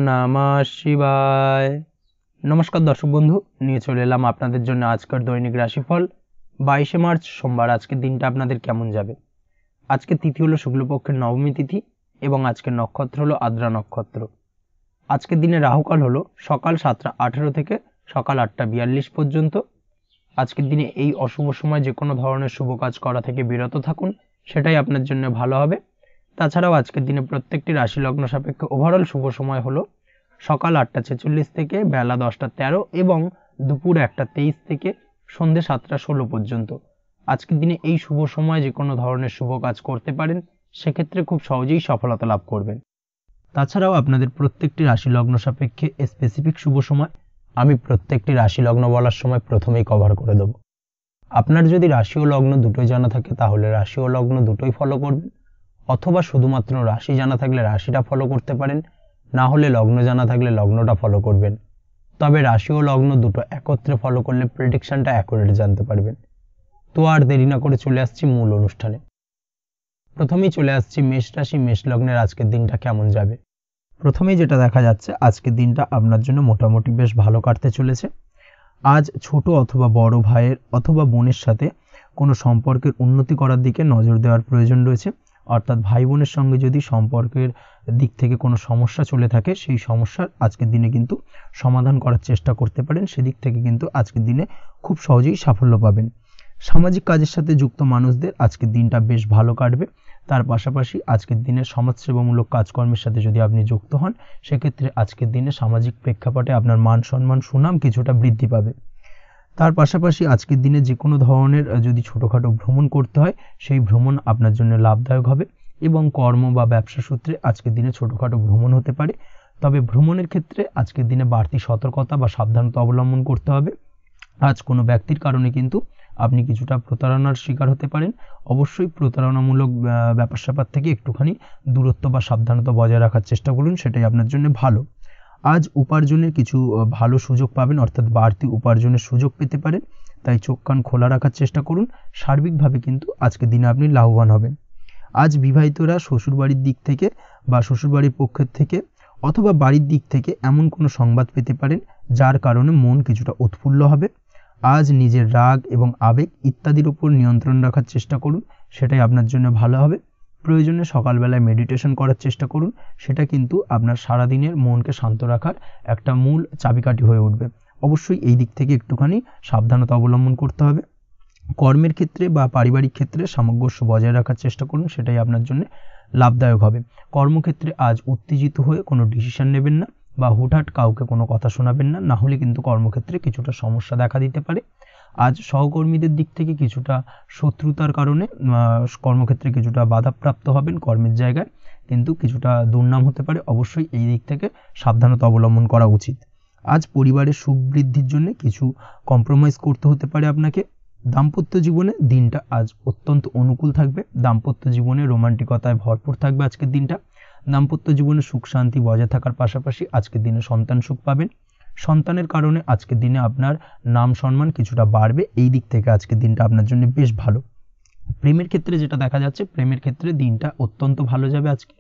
নমঃ শিবায়। নমস্কার দর্শক বন্ধু, নিয়ে চলে এলাম আপনাদের জন্য আজকের দৈনিক রাশিফল 22শে মার্চ সোমবার। আজকের দিনটা আপনাদের কেমন যাবে? আজকে তিথি হলো শুক্লপক্ষের নবমী তিথি এবং আজকের নক্ষত্র হলো আদ্রা নক্ষত্র। আজকের দিনে রাহুকাল হলো সকাল 7টা 18 থেকে সকাল 8টা 42 পর্যন্ত। আজকের দিনে এই অশুভ সময় যে কোনো ধরনের শুভ কাজ করা থেকে বিরত থাকুন, সেটাই আপনার জন্য ভালো হবে। তাছাড়াও আজকের দিনে প্রত্যেকটি রাশি লগ্ন সাপেক্ষে ওভারঅল শুভ সময় হলো সকাল 8টা 46 থেকে বেলা 10টা 13 এবং দুপুর 1টা 23 থেকে সন্ধ্যে 7টা 16 পর্যন্ত। আজকের দিনে এই শুভ সময় যে কোনো ধরনের শুভ কাজ করতে পারেন, সেক্ষেত্রে খুব সহজেই সফলতা লাভ করবেন। তাছাড়াও আপনাদের প্রত্যেকটি রাশি লগ্ন সাপেক্ষে স্পেসিফিক শুভ সময় আমি প্রত্যেকটি রাশি লগ্ন বলার সময় প্রথমেই কভার করে দেব। আপনার যদি রাশি ও লগ্ন দুটোই জানা থাকে তাহলে রাশি ও লগ্ন দুটোই ফলো করবেন, অথবা শুধুমাত্র রাশি জানা থাকলে রাশিটা ফলো করতে পারেন, না হলে লগ্ন জানা থাকলে লগ্নটা ফলো করবেন। তবে রাশি ও লগ্ন দুটো একত্রে ফলো করলে প্রেডিকশনটা অ্যাকুরেট জানতে পারবেন। তো আর দেরি না করে চলে আসছি মূল অনুষ্ঠানে। প্রথমেই চলে আসছি মেষ রাশি মেষ লগ্নের আজকের দিনটা কেমন যাবে। প্রথমেই যেটা দেখা যাচ্ছে, আজকের দিনটা আপনার জন্য মোটামুটি বেশ ভালো কাটতে চলেছে। আজ ছোট অথবা বড় ভাইয়ের অথবা বোনের সাথে কোনো সম্পর্কের উন্নতি করার দিকে নজর দেওয়ার প্রয়োজন রয়েছে। অর্থাৎ ভাই বোনের সঙ্গে যদি সম্পর্কের দিক থেকে কোনো সমস্যা চলে থাকে, সেই সমস্যার আজকের দিনে কিন্তু সমাধান করার চেষ্টা করতে পারেন। সেদিক থেকে কিন্তু আজকের দিনে খুব সহজেই সাফল্য পাবেন। সামাজিক কাজের সাথে যুক্ত মানুষদের আজকের দিনটা বেশ ভালো কাটবে। তার পাশাপাশি আজকের দিনে সমাজসেবামূলক কাজকর্মের সাথে যদি আপনি যুক্ত হন, সেক্ষেত্রে আজকের দিনে সামাজিক প্রেক্ষাপটে আপনার মান সম্মান সুনাম কিছুটা বৃদ্ধি পাবে। তার পাশাপাশি আজকের দিনে যে কোনো ধরনের যদি ছোটোখাটো ভ্রমণ করতে হয়, সেই ভ্রমণ আপনার জন্য লাভদায়ক হবে এবং কর্ম বা ব্যবসা সূত্রে আজকের দিনে ছোটোখাটো ভ্রমণ হতে পারে। তবে ভ্রমণের ক্ষেত্রে আজকের দিনে বাড়তি সতর্কতা বা সাবধানতা অবলম্বন করতে হবে। আজ কোনো ব্যক্তির কারণে কিন্তু আপনি কিছুটা প্রতারণার শিকার হতে পারেন। অবশ্যই প্রতারণামূলক ব্যাপার স্যাপার থেকে একটুখানি দূরত্ব বা সাবধানতা বজায় রাখার চেষ্টা করুন, সেটাই আপনার জন্য ভালো। আজ উপার্জনের কিছু ভালো সুযোগ পাবেন, অর্থাৎ বাড়তি উপার্জনের সুযোগ পেতে পারেন, তাই চোখ কান খোলা রাখার চেষ্টা করুন। সার্বিকভাবে কিন্তু আজকের দিনে আপনি লাভবান হবেন। আজ বিবাহিতরা শ্বশুরবাড়ির দিক থেকে বা শ্বশুরবাড়ির পক্ষের থেকে অথবা বাড়ির দিক থেকে এমন কোনো সংবাদ পেতে পারেন যার কারণে মন কিছুটা উৎফুল্ল হবে। আজ নিজের রাগ এবং আবেগ ইত্যাদির উপর নিয়ন্ত্রণ রাখার চেষ্টা করুন, সেটাই আপনার জন্য ভালো হবে। প্রয়োজনে সকালবেলায় মেডিটেশন করার চেষ্টা করুন, সেটা কিন্তু আপনার সারাদিনের মনকে শান্ত রাখার একটা মূল চাবিকাঠি হয়ে উঠবে। অবশ্যই এই দিক থেকে একটুখানি সাবধানতা অবলম্বন করতে হবে। কর্মের ক্ষেত্রে বা পারিবারিক ক্ষেত্রে সামঞ্জস্য বজায় রাখার চেষ্টা করুন, সেটাই আপনার জন্য লাভদায়ক হবে। কর্মক্ষেত্রে আজ উত্তেজিত হয়ে কোনো ডিসিশন নেবেন না বা হুটহাট কাউকে কোনো কথা শোনাবেন না, না হলে কিন্তু কর্মক্ষেত্রে কিছুটা সমস্যা দেখা দিতে পারে। আজ সহকর্মীদের দিক থেকে কিছুটা শত্রুতার কারণে কর্মক্ষেত্রে কিছুটা বাধাপ্রাপ্ত হবেন, কর্মের জায়গায় কিন্তু কিছুটা দুর্নাম হতে পারে। অবশ্যই এই দিক থেকে সাবধানতা অবলম্বন করা উচিত। আজ পরিবারের সুখ বৃদ্ধির জন্য কিছু কম্প্রোমাইজ করতে হতে পারে আপনাকে। দাম্পত্য জীবনে দিনটা আজ অত্যন্ত অনুকূল থাকবে। দাম্পত্য জীবনে রোমান্টিকতায় ভরপুর থাকবে আজকের দিনটা। দাম্পত্য জীবনে সুখ শান্তি বজায় থাকার পাশাপাশি আজকের দিনে সন্তান সুখ পাবেন। সন্তানের কারণে আজকের দিনে আপনার নাম সম্মান কিছুটা বাড়বে। এই দিক থেকে আজকের দিনটা আপনার জন্য বেশ ভালো। প্রেমের ক্ষেত্রে যেটা দেখা যাচ্ছে, প্রেমের ক্ষেত্রে দিনটা অত্যন্ত ভালো যাবে আজকে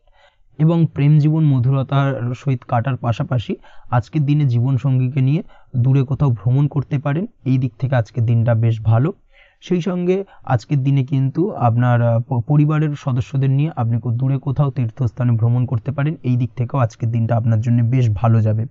এবং প্রেম জীবন মধুরতার সহিত কাটার পাশাপাশি আজকের দিনে জীবনসঙ্গীকে নিয়ে দূরে কোথাও ভ্রমণ করতে পারেন। এই দিক থেকে আজকের দিনটা বেশ ভালো। সেই সঙ্গে আজকের দিনে কিন্তু আপনার পরিবারের সদস্যদের নিয়ে আপনি দূরে কোথাও তীর্থস্থানে ভ্রমণ করতে পারেন। এই দিক থেকেও আজকের দিনটা আপনার জন্য বেশ ভালো যাবে।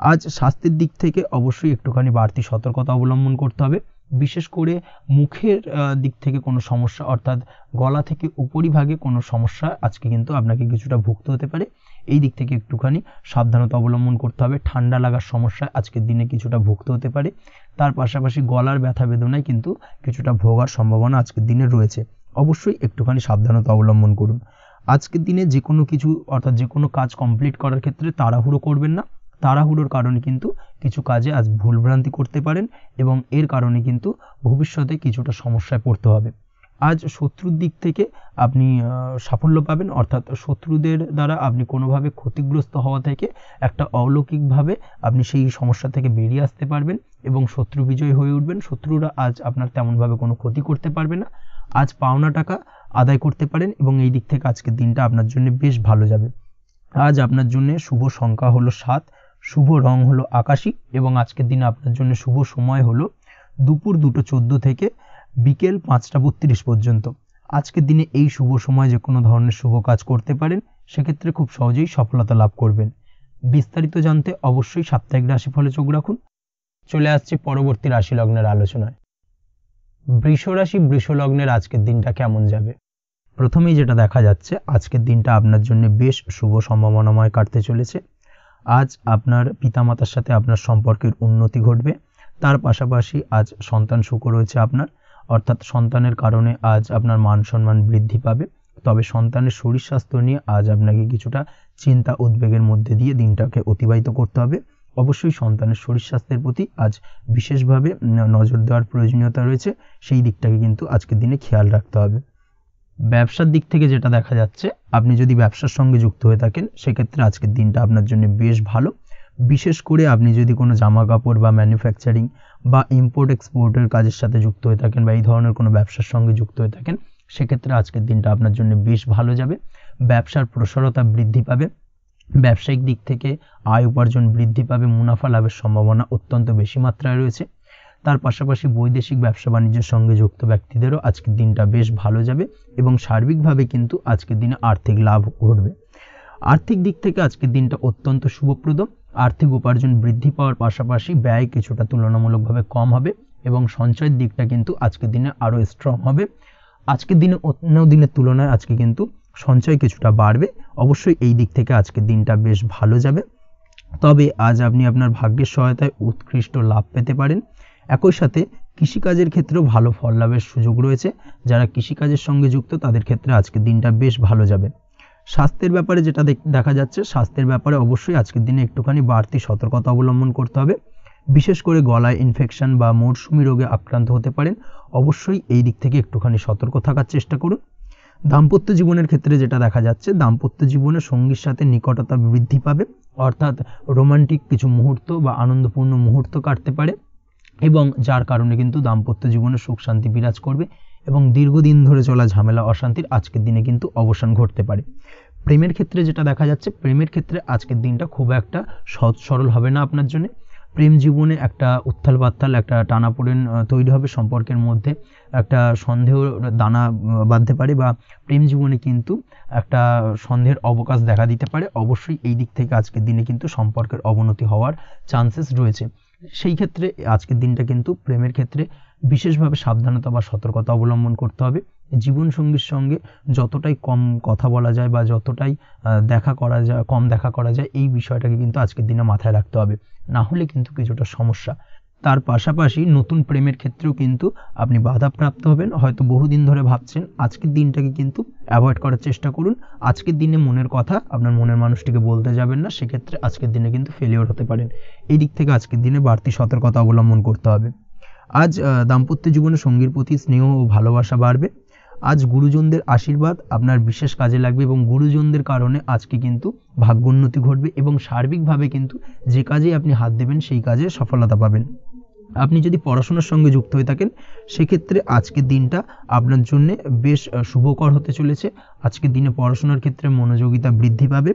আজ স্বাস্থ্যের দিক থেকে অবশ্যই একটুখানি বাড়তি সতর্কতা অবলম্বন করতে হবে। বিশেষ করে মুখের দিক থেকে কোনো সমস্যা, অর্থাৎ গলা থেকে উপরিভাগে কোনো সমস্যা আজকে কিন্তু আপনাকে কিছুটা ভুগতে হতে পারে। এই দিক থেকে একটুখানি সাবধানতা অবলম্বন করতে হবে। ঠান্ডা লাগার সমস্যায় আজকের দিনে কিছুটা ভুগতে হতে পারে। তার পাশাপাশি গলার ব্যথা বেদনায় কিন্তু কিছুটা ভোগার সম্ভাবনা আজকের দিনে রয়েছে। অবশ্যই একটুখানি সাবধানতা অবলম্বন করুন। আজকের দিনে যে কোনো কিছু অর্থাৎ যে কোনো কাজ কমপ্লিট করার ক্ষেত্রে তাড়াহুড়ো করবেন না। তাড়াহুড়োর কারণে কিন্তু কিছু কাজে আজ ভুলভ্রান্তি করতে পারেন এবং এর কারণে কিন্তু ভবিষ্যতে কিছুটা সমস্যায় পড়তে হবে। আজ শত্রুর দিক থেকে আপনি সাফল্য পাবেন, অর্থাৎ শত্রুদের দ্বারা আপনি কোনোভাবে ক্ষতিগ্রস্ত হওয়া থেকে একটা অলৌকিকভাবে আপনি সেই সমস্যা থেকে বেরিয়ে আসতে পারবেন এবং শত্রু বিজয় হয়ে উঠবেন। শত্রুরা আজ আপনার তেমনভাবে কোনো ক্ষতি করতে পারবে না। আজ পাওনা টাকা আদায় করতে পারেন এবং এই দিক থেকে আজকের দিনটা আপনার জন্য বেশ ভালো যাবে। আজ আপনার জন্য শুভ সংখ্যা হলো 7, শুভ রং হলো আকাশী এবং আজকের দিনে আপনার জন্য শুভ সময় হলো দুপুর 2:14 থেকে বিকেল 5:32 পর্যন্ত। আজকের দিনে এই শুভ সময় যে কোনো ধরনের শুভ কাজ করতে পারেন, সেক্ষেত্রে খুব সহজেই সফলতা লাভ করবেন। বিস্তারিত জানতে অবশ্যই সাপ্তাহিক রাশিফলে চোখ রাখুন। চলে আসছে পরবর্তী রাশি লগ্নের আলোচনায়। বৃষ রাশি, বৃষ লগ্নের আজকের দিনটা কেমন যাবে? প্রথমেই যেটা দেখা যাচ্ছে, আজকের দিনটা আপনার জন্য বেশ শুভ সম্ভাবনাময় কাটতে চলেছে। আজ আপনার পিতামাতার সাথে আপনার সম্পর্কের উন্নতি ঘটবে। তার পাশাপাশি আজ সন্তান সুখ রয়েছে আপনার, অর্থাৎ সন্তানের কারণে আজ আপনার মান সম্মান বৃদ্ধি পাবে। তবে সন্তানের শরীর স্বাস্থ্য নিয়ে আজ আপনাকে কিছুটা চিন্তা উদ্বেগের মধ্যে দিয়ে দিনটাকে অতিবাহিত করতে হবে। অবশ্যই সন্তানের শরীর স্বাস্থ্যের প্রতি আজ বিশেষভাবে নজর দেওয়ার প্রয়োজনীয়তা রয়েছে, সেই দিকটাকে কিন্তু আজকের দিনে খেয়াল রাখতে হবে। ব্যবসার দিক থেকে যেটা দেখা যাচ্ছে, আপনি যদি ব্যবসার সঙ্গে যুক্ত হয়ে থাকেন, সেক্ষেত্রে আজকের দিনটা আপনার জন্য বেশ ভালো। বিশেষ করে আপনি যদি কোনো জামা কাপড় বা ম্যানুফ্যাকচারিং বা ইম্পোর্ট এক্সপোর্টের কাজের সাথে যুক্ত হয়ে থাকেন বা এই ধরনের কোনো ব্যবসার সঙ্গে যুক্ত হয়ে থাকেন, সেক্ষেত্রে আজকের দিনটা আপনার জন্য বেশ ভালো যাবে। ব্যবসার প্রসারতা বৃদ্ধি পাবে, ব্যবসায়িক দিক থেকে আয় উপার্জন বৃদ্ধি পাবে, মুনাফা লাভের সম্ভাবনা অত্যন্ত বেশি মাত্রায় রয়েছে। তার পাশাপাশি বৈদেশিক ব্যবসা বাণিজ্যের সঙ্গে যুক্ত ব্যক্তিদেরও আজকের দিনটা বেশ ভালো যাবে এবং সার্বিকভাবে কিন্তু আজকের দিনে আর্থিক লাভ ঘটবে। আর্থিক দিক থেকে আজকের দিনটা অত্যন্ত শুভপ্রদ। আর্থিক উপার্জন বৃদ্ধি পাওয়ার পাশাপাশি ব্যয় কিছুটা তুলনামূলকভাবে কম হবে এবং সঞ্চয়ের দিকটা কিন্তু আজকের দিনে আরও স্ট্রং হবে। আজকের দিনে অন্য দিনের তুলনায় আজকে কিন্তু সঞ্চয় কিছুটা বাড়বে। অবশ্যই এই দিক থেকে আজকের দিনটা বেশ ভালো যাবে। তবে আজ আপনি আপনার ভাগ্যের সহায়তায় উৎকৃষ্ট লাভ পেতে পারেন। একই সাথে কৃষিকাজের ক্ষেত্রেও ভালো ফল লাভের সুযোগ রয়েছে। যারা কৃষিকাজের সঙ্গে যুক্ত তাদের ক্ষেত্রে আজকের দিনটা বেশ ভালো যাবে। স্বাস্থ্যের ব্যাপারে যেটা দেখা যাচ্ছে, স্বাস্থ্যের ব্যাপারে অবশ্যই আজকের দিনে একটুখানি বাড়তি সতর্কতা অবলম্বন করতে হবে। বিশেষ করে গলায় ইনফেকশন বা মৌসুমি রোগে আক্রান্ত হতে পারেন। অবশ্যই এই দিক থেকে একটুখানি সতর্ক থাকার চেষ্টা করুন। দাম্পত্য জীবনের ক্ষেত্রে যেটা দেখা যাচ্ছে, দাম্পত্য জীবনে সঙ্গীর সাথে নিকটতা বৃদ্ধি পাবে, অর্থাৎ রোমান্টিক কিছু মুহূর্ত বা আনন্দপূর্ণ মুহূর্ত কাটতে পারে এবং যার কারণে কিন্তু দাম্পত্য জীবনে সুখ শান্তি বিরাজ করবে এবং দীর্ঘদিন ধরে চলা ঝামেলা অশান্তির আজকের দিনে কিন্তু অবসান ঘটতে পারে। প্রেমের ক্ষেত্রে যেটা দেখা যাচ্ছে, প্রেমের ক্ষেত্রে আজকের দিনটা খুব একটা সহজ সরল হবে না আপনার জন্য। প্রেম জীবনে একটা উত্থাল পাত্তাল একটা টানাপোড়েন তৈরি হবে, সম্পর্কের মধ্যে একটা সন্দেহ দানা বাঁধতে পারে বা প্রেম জীবনে কিন্তু একটা সন্দেহের অবকাশ দেখা দিতে পারে। অবশ্যই এই দিক থেকে আজকের দিনে কিন্তু সম্পর্কের অবনতি হওয়ার চান্সেস রয়েছে। সেই ক্ষেত্রে আজকের দিনটা কিন্তু প্রেমের ক্ষেত্রে বিশেষভাবে সাবধানতা বা সতর্কতা অবলম্বন করতে হবে। জীবনসঙ্গীর সঙ্গে যতটাই কম কথা বলা যায় বা যতটাই কম দেখা করা যায়, এই বিষয়টাকে কিন্তু আজকের দিনে মাথায় রাখতে হবে, না হলে কিন্তু কিছুটা সমস্যা। তার পাশাপাশি নতুন প্রেমের ক্ষেত্রেও কিন্তু আপনি বাধাপ্রাপ্ত হবেন। হয়তো বহুদিন ধরে ভাবছেন, আজকের দিনটাকে কিন্তু অ্যাভয়েড করার চেষ্টা করুন। আজকের দিনে মনের কথা আপনার মনের মানুষটিকে বলতে যাবেন না, সেক্ষেত্রে আজকের দিনে কিন্তু ফেলিওর হতে পারেন। এই দিক থেকে আজকের দিনে বাড়তি সতর্কতা অবলম্বন করতে হবে। আজ দাম্পত্য জীবনে সঙ্গীর প্রতি স্নেহ ও ভালোবাসা বাড়বে। আজ গুরুজনদের আশীর্বাদ আপনার বিশেষ কাজে লাগবে এবং গুরুজনদের কারণে আজকে কিন্তু ভাগ্যোন্নতি ঘটবে এবং সার্বিকভাবে কিন্তু যে কাজে আপনি হাত দেবেন সেই কাজে সফলতা পাবেন। আপনি যদি পড়াশোনার সঙ্গে যুক্ত হয়ে থাকেন, সেক্ষেত্রে আজকের দিনটা আপনার জন্য বেশ শুভকর হতে চলেছে। আজকের দিনে পড়াশোনার ক্ষেত্রে মনোযোগিতা বৃদ্ধি পাবে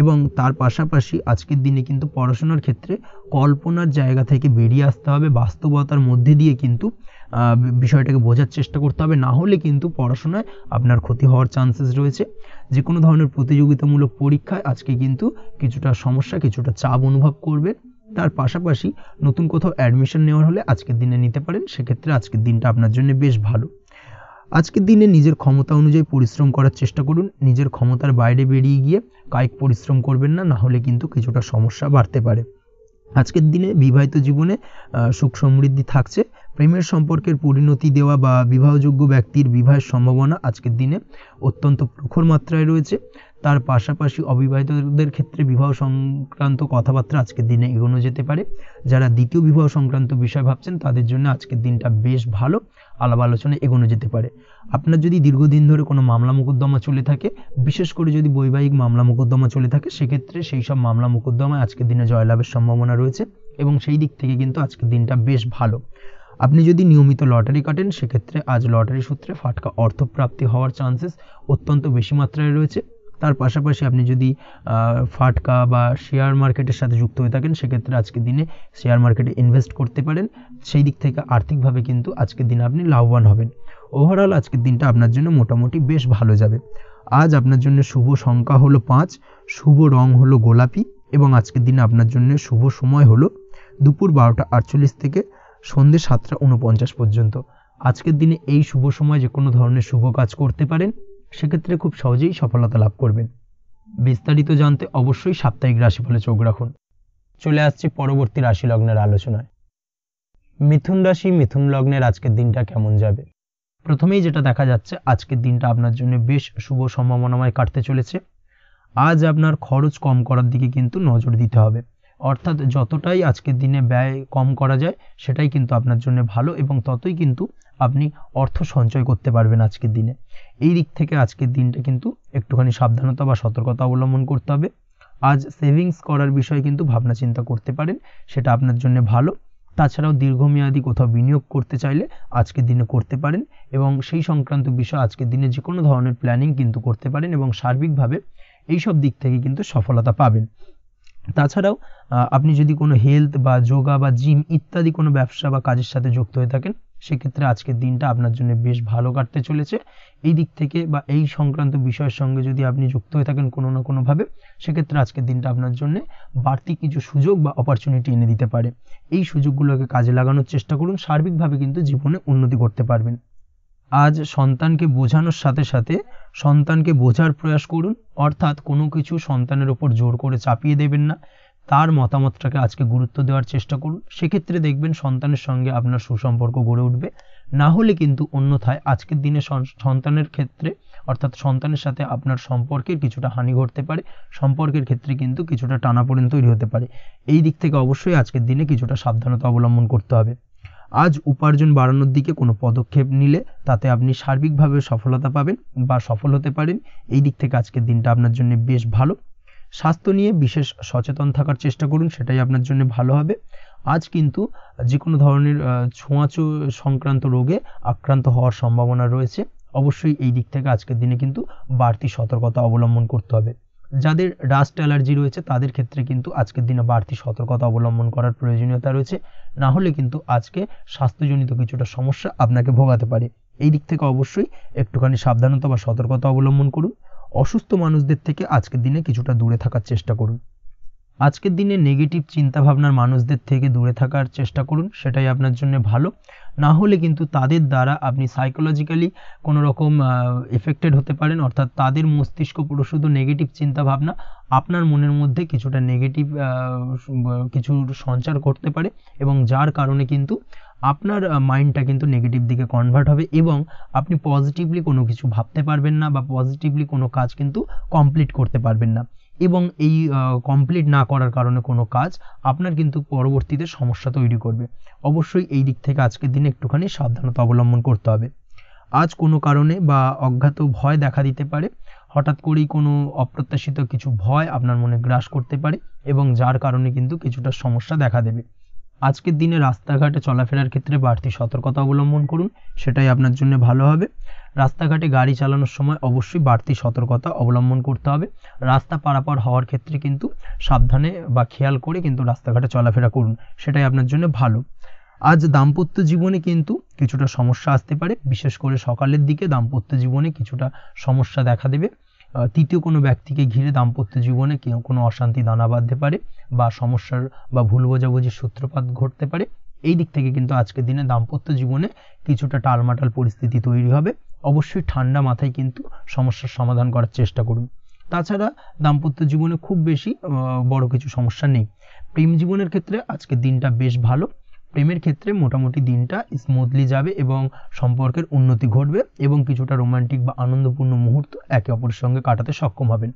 এবং তার পাশাপাশি আজকের দিনে কিন্তু পড়াশোনার ক্ষেত্রে কল্পনার জায়গা থেকে বেরিয়ে আসতে হবে, বাস্তবতার মধ্যে দিয়ে কিন্তু বিষয়টাকে বোঝার চেষ্টা করতে হবে, না হলে কিন্তু পড়াশোনায় আপনার ক্ষতি হওয়ার চান্সেস রয়েছে। যে কোনো ধরনের প্রতিযোগিতামূলক পরীক্ষায় আজকে কিন্তু কিছুটা সমস্যা, কিছুটা চাপ অনুভব করবে। তার পাশাপাশি নতুন কোথাও অ্যাডমিশন নেওয়ার হলে আজকের দিনে নিতে পারেন, সেক্ষেত্রে আজকের দিনটা আপনার জন্য বেশ ভালো। আজকের দিনে নিজের ক্ষমতা অনুযায়ী পরিশ্রম করার চেষ্টা করুন। নিজের ক্ষমতার বাইরে বেরিয়ে গিয়ে কায়িক পরিশ্রম করবেন না, না হলে কিন্তু কিছুটা সমস্যা বাড়তে পারে। আজকের দিনে বিবাহিত জীবনে সুখ সমৃদ্ধি থাকছে। প্রেমের সম্পর্কের পরিণতি দেওয়া বা বিবাহযোগ্য ব্যক্তির বিবাহের সম্ভাবনা আজকের দিনে অত্যন্ত প্রখর মাত্রায় রয়েছে। তার পাশাপাশি অবিবাহিতদের ক্ষেত্রে বিবাহ সংক্রান্ত কথাবার্তা আজকের দিনে এগোনো যেতে পারে। যারা দ্বিতীয় বিবাহ সংক্রান্ত বিষয় ভাবছেন তাদের জন্য আজকের দিনটা বেশ ভালো, আলাপ আলোচনায় এগোনো যেতে পারে। আপনার যদি দীর্ঘদিন ধরে কোনো মামলা মোকদ্দমা চলে থাকে, বিশেষ করে যদি বৈবাহিক মামলা মোকদ্দমা চলে থাকে, সেক্ষেত্রে সেই সব মামলা মোকদ্দমায় আজকের দিনে জয়লাভের সম্ভাবনা রয়েছে এবং সেই দিক থেকে কিন্তু আজকের দিনটা বেশ ভালো। আপনি যদি নিয়মিত লটারি কাটেন, সেক্ষেত্রে আজ লটারি সূত্রে ফাটকা অর্থপ্রাপ্তি হওয়ার চান্সেস অত্যন্ত বেশি মাত্রায় রয়েছে। তার পাশাপাশি আপনি যদি ফাটকা বা শেয়ার মার্কেটের সাথে যুক্ত হয়ে থাকেন সেক্ষেত্রে আজকের দিনে শেয়ার মার্কেটে ইনভেস্ট করতে পারেন। সেই দিক থেকে আর্থিকভাবে কিন্তু আজকের দিনে আপনি লাভবান হবেন। ওভারঅল আজকের দিনটা আপনার জন্য মোটামুটি বেশ ভালো যাবে। আজ আপনার জন্য শুভ সংখ্যা হলো 5, শুভ রং হলো গোলাপি এবং আজকের দিনে আপনার জন্য শুভ সময় হলো দুপুর 12:48 থেকে সন্ধ্যে 7:49 পর্যন্ত। আজকের দিনে এই শুভ সময় যে কোনো ধরনের শুভ কাজ করতে পারেন, সেক্ষেত্রে খুব সহজেই সফলতা লাভ করবেন। বিস্তারিত জানতে অবশ্যই সাপ্তাহিক রাশিফলে চোখ রাখুন। চলে আসছি পরবর্তী রাশি লগ্নের আলোচনায়। মিথুন রাশি, মিথুন লগ্নের আজকের দিনটা কেমন যাবে? প্রথমেই যেটা দেখা যাচ্ছে, আজকের দিনটা আপনার জন্য বেশ শুভ সম্ভাবনাময় কাটতে চলেছে। আজ আপনার খরচ কম করার দিকে কিন্তু নজর দিতে হবে, অর্থাৎ যতটাই আজকের দিনে ব্যয় কম করা যায় সেটাই কিন্তু আপনার জন্য ভালো এবং ততই কিন্তু আপনি অর্থ সঞ্চয় করতে পারবেন আজকের দিনে। এই দিক থেকে আজকের দিনটা কিন্তু একটুখানি সাবধানতা বা সতর্কতা অবলম্বন করতে হবে। আজ সেভিংস করার বিষয়ে কিন্তু ভাবনা চিন্তা করতে পারেন, সেটা আপনার জন্য ভালো। তাছাড়াও দীর্ঘমেয়াদী কোথাও বিনিয়োগ করতে চাইলে আজকের দিনে করতে পারেন এবং সেই সংক্রান্ত বিষয় আজকের দিনে যে কোনো ধরনের প্ল্যানিং কিন্তু করতে পারেন এবং সার্বিকভাবে এইসব দিক থেকে কিন্তু সফলতা পাবেন। তাছাড়াও আপনি যদি কোনো হেলথ বা যোগা বা জিম ইত্যাদি কোনো ব্যবসা বা কাজের সাথে যুক্ত হয়ে থাকেন, সেক্ষেত্রে আজকের দিনটা আপনার জন্য বেশ ভালো কাটতে চলেছে। এই দিক থেকে বা এই সংক্রান্ত বিষয়ের সঙ্গে যদি আপনি যুক্ত হয়ে থাকেন কোনো না কোনোভাবে, সেক্ষেত্রে আজকের দিনটা আপনার জন্য বাড়তি কিছু সুযোগ বা অপরচুনিটি এনে দিতে পারে। এই সুযোগগুলোকে কাজে লাগানোর চেষ্টা করুন, সার্বিকভাবে কিন্তু জীবনে উন্নতি করতে পারবেন। আজ সন্তানকে বোঝানোর সাথে সাথে সন্তানকে বোঝার প্রয়াস করুন, অর্থাৎ কোনো কিছু সন্তানের ওপর জোর করে চাপিয়ে দেবেন না, তার মতামতটাকে আজকে গুরুত্ব দেওয়ার চেষ্টা করুন। সেক্ষেত্রে দেখবেন সন্তানের সঙ্গে আপনার সুসম্পর্ক গড়ে উঠবে। না হলে কিন্তু অন্যথায় আজকের দিনে সন্তানের ক্ষেত্রে অর্থাৎ সন্তানের সাথে আপনার সম্পর্কের কিছুটা হানি ঘটতে পারে, সম্পর্কের ক্ষেত্রে কিন্তু কিছুটা টানাপোড়েন তৈরি হতে পারে। এই দিক থেকে অবশ্যই আজকের দিনে কিছুটা সাবধানতা অবলম্বন করতে হবে। আজ উপার্জন বাড়ানোর দিকে কোনো পদক্ষেপ নিলে তাতে আপনি সার্বিকভাবে সফলতা পাবেন বা সফল হতে পারেন। এই দিক থেকে আজকের দিনটা আপনার জন্য বেশ ভালো। স্বাস্থ্য নিয়ে বিশেষ সচেতন থাকার চেষ্টা করুন, সেটাই আপনার জন্য ভালো হবে। আজ কিন্তু যে কোনো ধরনের ছোঁয়াচে সংক্রান্ত রোগে আক্রান্ত হওয়ার সম্ভাবনা রয়েছে। অবশ্যই এই দিক থেকে আজকের দিনে কিন্তু বাড়তি সতর্কতা অবলম্বন করতে হবে। যাদের ডাস্ট অ্যালার্জি রয়েছে তাদের ক্ষেত্রে কিন্তু আজকের দিনে বাড়তি সতর্কতা অবলম্বন করার প্রয়োজনীয়তা রয়েছে, না হলে কিন্তু আজকে স্বাস্থ্যজনিত কিছুটা সমস্যা আপনাকে ভোগাতে পারে। এই দিক থেকে অবশ্যই একটুখানি সাবধানতা বা সতর্কতা অবলম্বন করুন। অসুস্থ মানুষদের থেকে আজকের দিনে কিছুটা দূরে থাকার চেষ্টা করুন। আজকের দিনে নেগেটিভ চিন্তাভাবনার মানুষদের থেকে দূরে থাকার চেষ্টা করুন, সেটাই আপনার জন্য ভালো। না হলে কিন্তু তাদের দ্বারা আপনি সাইকোলজিক্যালি কোনো রকম এফেক্টেড হতে পারেন, অর্থাৎ তাদের মস্তিষ্ক পুরো শুধু নেগেটিভ চিন্তাভাবনা আপনার মনের মধ্যে কিছুটা নেগেটিভ কিছু সঞ্চার করতে পারে এবং যার কারণে কিন্তু আপনার মাইন্ডটা কিন্তু নেগেটিভ দিকে কনভার্ট হবে এবং আপনি পজিটিভলি কোনো কিছু ভাবতে পারবেন না বা পজিটিভলি কোনো কাজ কিন্তু কমপ্লিট করতে পারবেন না এবং এই কমপ্লিট না করার কারণে কোনো কাজ আপনার কিন্তু পরবর্তীতে সমস্যা তৈরি করবে। অবশ্যই এই দিক থেকে আজকের দিনে একটুখানি সাবধানতা অবলম্বন করতে হবে। আজ কোনো কারণে বা অজ্ঞাত ভয় দেখা দিতে পারে, হঠাৎ করেই কোনো অপ্রত্যাশিত কিছু ভয় আপনার মনে গ্রাস করতে পারে এবং যার কারণে কিন্তু কিছুটা সমস্যা দেখা দেবে। আজকের দিনে রাস্তাঘাটে চলাফেরার ক্ষেত্রে বাড়তি সতর্কতা অবলম্বন করুন, সেটাই আপনার জন্য ভালো হবে। রাস্তাঘাটে গাড়ি চালানোর সময় অবশ্যই বাড়তি সতর্কতা অবলম্বন করতে হবে। রাস্তা পারাপার হওয়ার ক্ষেত্রে কিন্তু সাবধানে বা খেয়াল করে কিন্তু রাস্তাঘাটে চলাফেরা করুন, সেটাই আপনার জন্য ভালো। আজ দাম্পত্য জীবনে কিন্তু কিছুটা সমস্যা আসতে পারে, বিশেষ করে সকালের দিকে দাম্পত্য জীবনে কিছুটা সমস্যা দেখা দেবে। তৃতীয় কোনো ব্যক্তিকে ঘিরে দাম্পত্য জীবনে কোনো অশান্তি দানা বাঁধতে পারে বা সমস্যার বা ভুল বোঝাবুঝির সূত্রপাত ঘটতে পারে। এই দিক থেকে কিন্তু আজকের দিনে দাম্পত্য জীবনে কিছুটা টালমাটাল পরিস্থিতি তৈরি হবে। অবশ্যই ঠান্ডা মাথায় কিন্তু সমস্যার সমাধান করার চেষ্টা করুন। তাছাড়া দাম্পত্য জীবনে খুব বেশি বড় কিছু সমস্যা নেই। প্রেম জীবনের ক্ষেত্রে আজকের দিনটা বেশ ভালো। প্রেমের ক্ষেত্রে মোটামুটি দিনটা স্মুথলি যাবে এবং সম্পর্কের উন্নতি ঘটবে এবং কিছুটা রোমান্টিক বা আনন্দপূর্ণ মুহূর্ত একে অপরের সঙ্গে কাটাতে সক্ষম হবেন।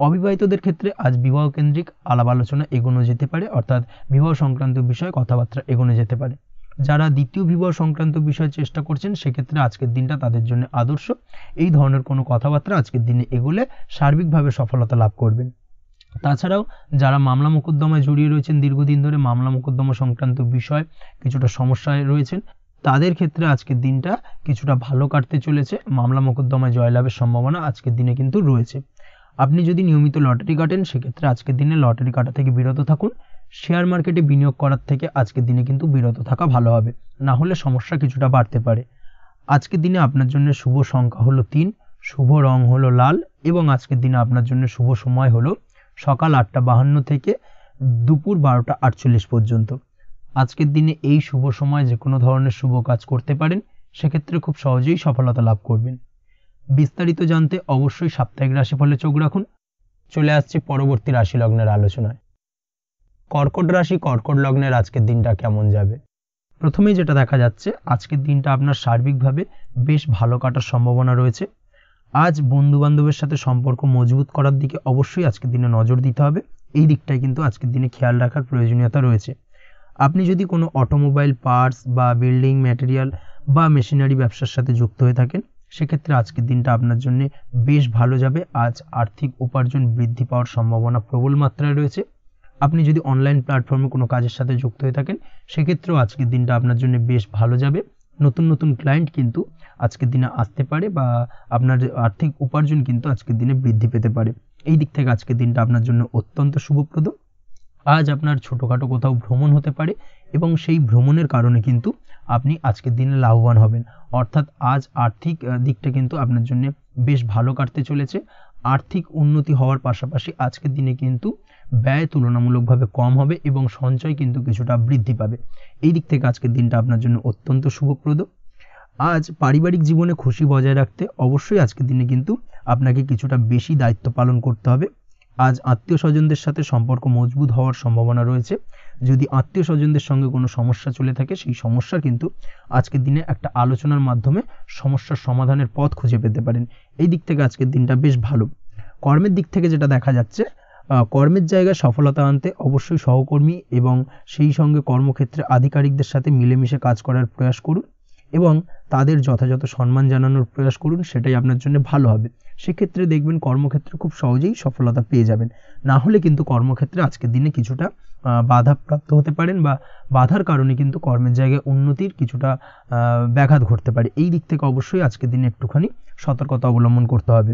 অবিবাহিতদের ক্ষেত্রে আজ বিবাহ কেন্দ্রিক আলাপ আলোচনা এগোনো যেতে পারে, অর্থাৎ বিবাহ সংক্রান্ত বিষয়ে কথাবার্তা এগোনো যেতে পারে। যারা দ্বিতীয় বিবাহ সংক্রান্ত বিষয়ে চেষ্টা করছেন সেক্ষেত্রে আজকের দিনটা তাদের জন্য আদর্শ। এই ধরনের কোনো কথাবার্তা আজকের দিনে এগোলে সার্বিকভাবে সফলতা লাভ করবেন। তাছাড়াও যারা মামলা মোকদ্দমায় জড়িয়ে রয়েছেন, দীর্ঘদিন ধরে মামলা মোকদ্দমা সংক্রান্ত বিষয় কিছুটা সমস্যায় রয়েছেন, তাদের ক্ষেত্রে আজকের দিনটা কিছুটা ভালো কাটতে চলেছে। মামলা মোকদ্দমায় জয়লাভের সম্ভাবনা আজকের দিনে কিন্তু রয়েছে। আপনি যদি নিয়মিত লটারি কাটেন সেক্ষেত্রে আজকের দিনে লটারি কাটা থেকে বিরত থাকুন। শেয়ার মার্কেটে বিনিয়োগ করার থেকে আজকের দিনে কিন্তু বিরত থাকা ভালো হবে, না হলে সমস্যা কিছুটা বাড়তে পারে। আজকের দিনে আপনার জন্য শুভ সংখ্যা হলো 3, শুভ রং হলো লাল এবং আজকের দিনে আপনার জন্য শুভ সময় হলো সকাল 8:52 থেকে দুপুর 12:48 পর্যন্ত। আজকের দিনে এই শুভ সময় যে কোনো ধরনের শুভ কাজ করতে পারেন, সেক্ষেত্রে খুব সহজেই সফলতা লাভ করবেন। বিস্তারিত জানতে অবশ্যই সাপ্তাহিক রাশিফলে চোখ রাখুন। চলে আসছে পরবর্তী রাশি লগ্নের আলোচনায়। কর্কট রাশি, কর্কট লগ্নের আজকের দিনটা কেমন যাবে? প্রথমেই যেটা দেখা যাচ্ছে, আজকের দিনটা আপনার সার্বিকভাবে বেশ ভালো কাটার সম্ভাবনা রয়েছে। আজ বন্ধু বান্ধবের সাথে সম্পর্ক মজবুত করার দিকে অবশ্যই আজকের দিনে নজর দিতে হবে। এই দিকটাই কিন্তু আজকের দিনে খেয়াল রাখার প্রয়োজনীয়তা রয়েছে। আপনি যদি কোনো অটোমোবাইল পার্টস বা বিল্ডিং ম্যাটেরিয়াল বা মেশিনারি ব্যবসার সাথে যুক্ত হয়ে থাকেন, সেক্ষেত্রে আজকের দিনটা আপনার জন্য বেশ ভালো যাবে। আজ আর্থিক উপার্জন বৃদ্ধি পাওয়ার সম্ভাবনা প্রবল মাত্রায় রয়েছে। আপনি যদি অনলাইন প্ল্যাটফর্মে কোনো কাজের সাথে যুক্ত হয়ে থাকেন, সেক্ষেত্রেও আজকের দিনটা আপনার জন্য বেশ ভালো যাবে। নতুন নতুন ক্লায়েন্ট কিন্তু আজকের দিনে আসতে পারে বা আপনার আর্থিক উপার্জন কিন্তু আজকের দিনে বৃদ্ধি পেতে পারে। এই দিক থেকে আজকের দিনটা আপনার জন্য অত্যন্ত শুভপ্রদ। আজ আপনার ছোটোখাটো কোথাও ভ্রমণ হতে পারে এবং সেই ভ্রমণের কারণে কিন্তু আপনি আজকের দিনে লাভবান হবেন। অর্থাৎ আজ আর্থিক দিকটা কিন্তু আপনার জন্য বেশ ভালো কাটতে চলেছে। আর্থিক উন্নতি হওয়ার পাশাপাশি আজকের দিনে কিন্তু ব্যয় তুলনামূলকভাবে কম হবে এবং সঞ্চয় কিন্তু কিছুটা বৃদ্ধি পাবে। এই দিক থেকে আজকের দিনটা আপনার জন্য অত্যন্ত শুভপ্রদ। আজ পারিবারিক জীবনে খুশি বজায় রাখতে অবশ্যই আজকের দিনে কিন্তু আপনাকে কিছুটা বেশি দায়িত্ব পালন করতে হবে। আজ আত্মীয় স্বজনদের সাথে সম্পর্ক মজবুত হওয়ার সম্ভাবনা রয়েছে। যদি আত্মীয় স্বজনদের সঙ্গে কোনো সমস্যা চলে থাকে, সেই সমস্যার কিন্তু আজকের দিনে একটা আলোচনার মাধ্যমে সমস্যার সমাধানের পথ খুঁজে পেতে পারেন। এই দিক থেকে আজকের দিনটা বেশ ভালো। কর্মের দিক থেকে যেটা দেখা যাচ্ছে, কর্মের জায়গায় সফলতা আনতে অবশ্যই সহকর্মী এবং সেই সঙ্গে কর্মক্ষেত্রে আধিকারিকদের সাথে মিলেমিশে কাজ করার প্রয়াস করুন এবং তাদের যথাযথ সম্মান জানানোর প্রয়াস করুন, সেটাই আপনার জন্য ভালো হবে। সেক্ষেত্রে দেখবেন কর্মক্ষেত্রে খুব সহজেই সফলতা পেয়ে যাবেন। না হলে কিন্তু কর্মক্ষেত্রে আজকের দিনে কিছুটা বাধাপ্রাপ্ত হতে পারেন বা বাধার কারণে কিন্তু কর্মের জায়গায় উন্নতির কিছুটা ব্যাঘাত ঘটতে পারে। এই দিক থেকে অবশ্যই আজকের দিনে একটুখানি সতর্কতা অবলম্বন করতে হবে।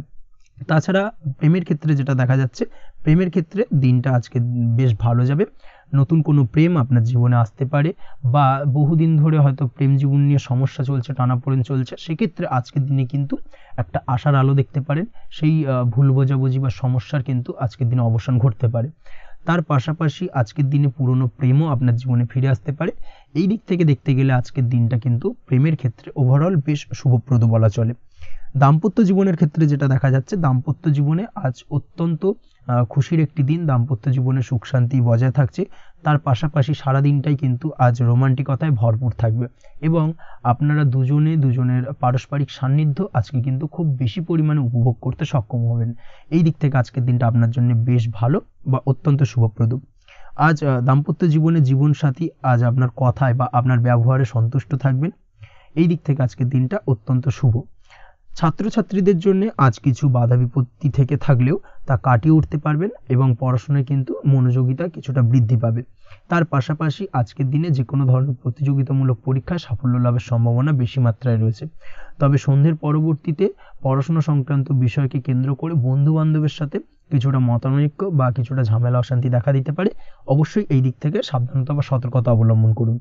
তাছাড়া প্রেমের ক্ষেত্রে যেটা দেখা যাচ্ছে, প্রেমের ক্ষেত্রে দিনটা আজকে বেশ ভালো যাবে। নতুন কোনো প্রেম আপনার জীবনে আসতে পারে বা বহুদিন ধরে হয়তো প্রেম জীবন নিয়ে সমস্যা চলছে, টানাপোড়েন চলছে, সেক্ষেত্রে আজকের দিনে কিন্তু একটা আশার আলো দেখতে পারেন। সেই ভুল বোঝাবুঝি বা সমস্যার কিন্তু আজকের দিনে অবসান ঘটতে পারে। তার পাশাপাশি আজকের দিনে পুরনো প্রেমও আপনার জীবনে ফিরে আসতে পারে। এই দিক থেকে দেখতে গেলে আজকের দিনটা কিন্তু প্রেমের ক্ষেত্রে ওভারঅল বেশ শুভপ্রদ বলা চলে। দাম্পত্য জীবনের ক্ষেত্রে যেটা দেখা যাচ্ছে, দাম্পত্য জীবনে আজ অত্যন্ত খুশির একটি দিন। দাম্পত্য জীবনে সুখ শান্তি বজায় থাকছে। তার পাশাপাশি সারা দিনটাই কিন্তু আজ রোমান্টিকতায় ভরপুর থাকবে এবং আপনারা দুজনের পারস্পরিক সান্নিধ্য আজকে কিন্তু খুব বেশি পরিমাণে উপভোগ করতে সক্ষম হবেন। এই দিক থেকে আজকের দিনটা আপনার জন্য বেশ ভালো বা অত্যন্ত শুভপ্রদ। আজ দাম্পত্য জীবনে জীবনসাথী আজ আপনার কথায় বা আপনার ব্যবহারে সন্তুষ্ট থাকবেন। এই দিক থেকে আজকের দিনটা অত্যন্ত শুভ। ছাত্রছাত্রীদের জন্য আজ কিছু বাধা বিপত্তি থেকে থাকলেও তা কাটিয়ে উঠতে পারবেন এবং পড়াশোনায় কিন্তু মনোযোগিতা কিছুটা বৃদ্ধি পাবে। তার পাশাপাশি আজকের দিনে যে কোনো ধরনের প্রতিযোগিতামূলক পরীক্ষায় সাফল্য লাভের সম্ভাবনা বেশি মাত্রায় রয়েছে। তবে সন্ধ্যের পরবর্তীতে পড়াশোনা সংক্রান্ত বিষয়কে কেন্দ্র করে বন্ধু বান্ধবের সাথে কিছুটা মতানৈক্য বা কিছুটা ঝামেলা অশান্তি দেখা দিতে পারে। অবশ্যই এই দিক থেকে সাবধানতা বা সতর্কতা অবলম্বন করুন।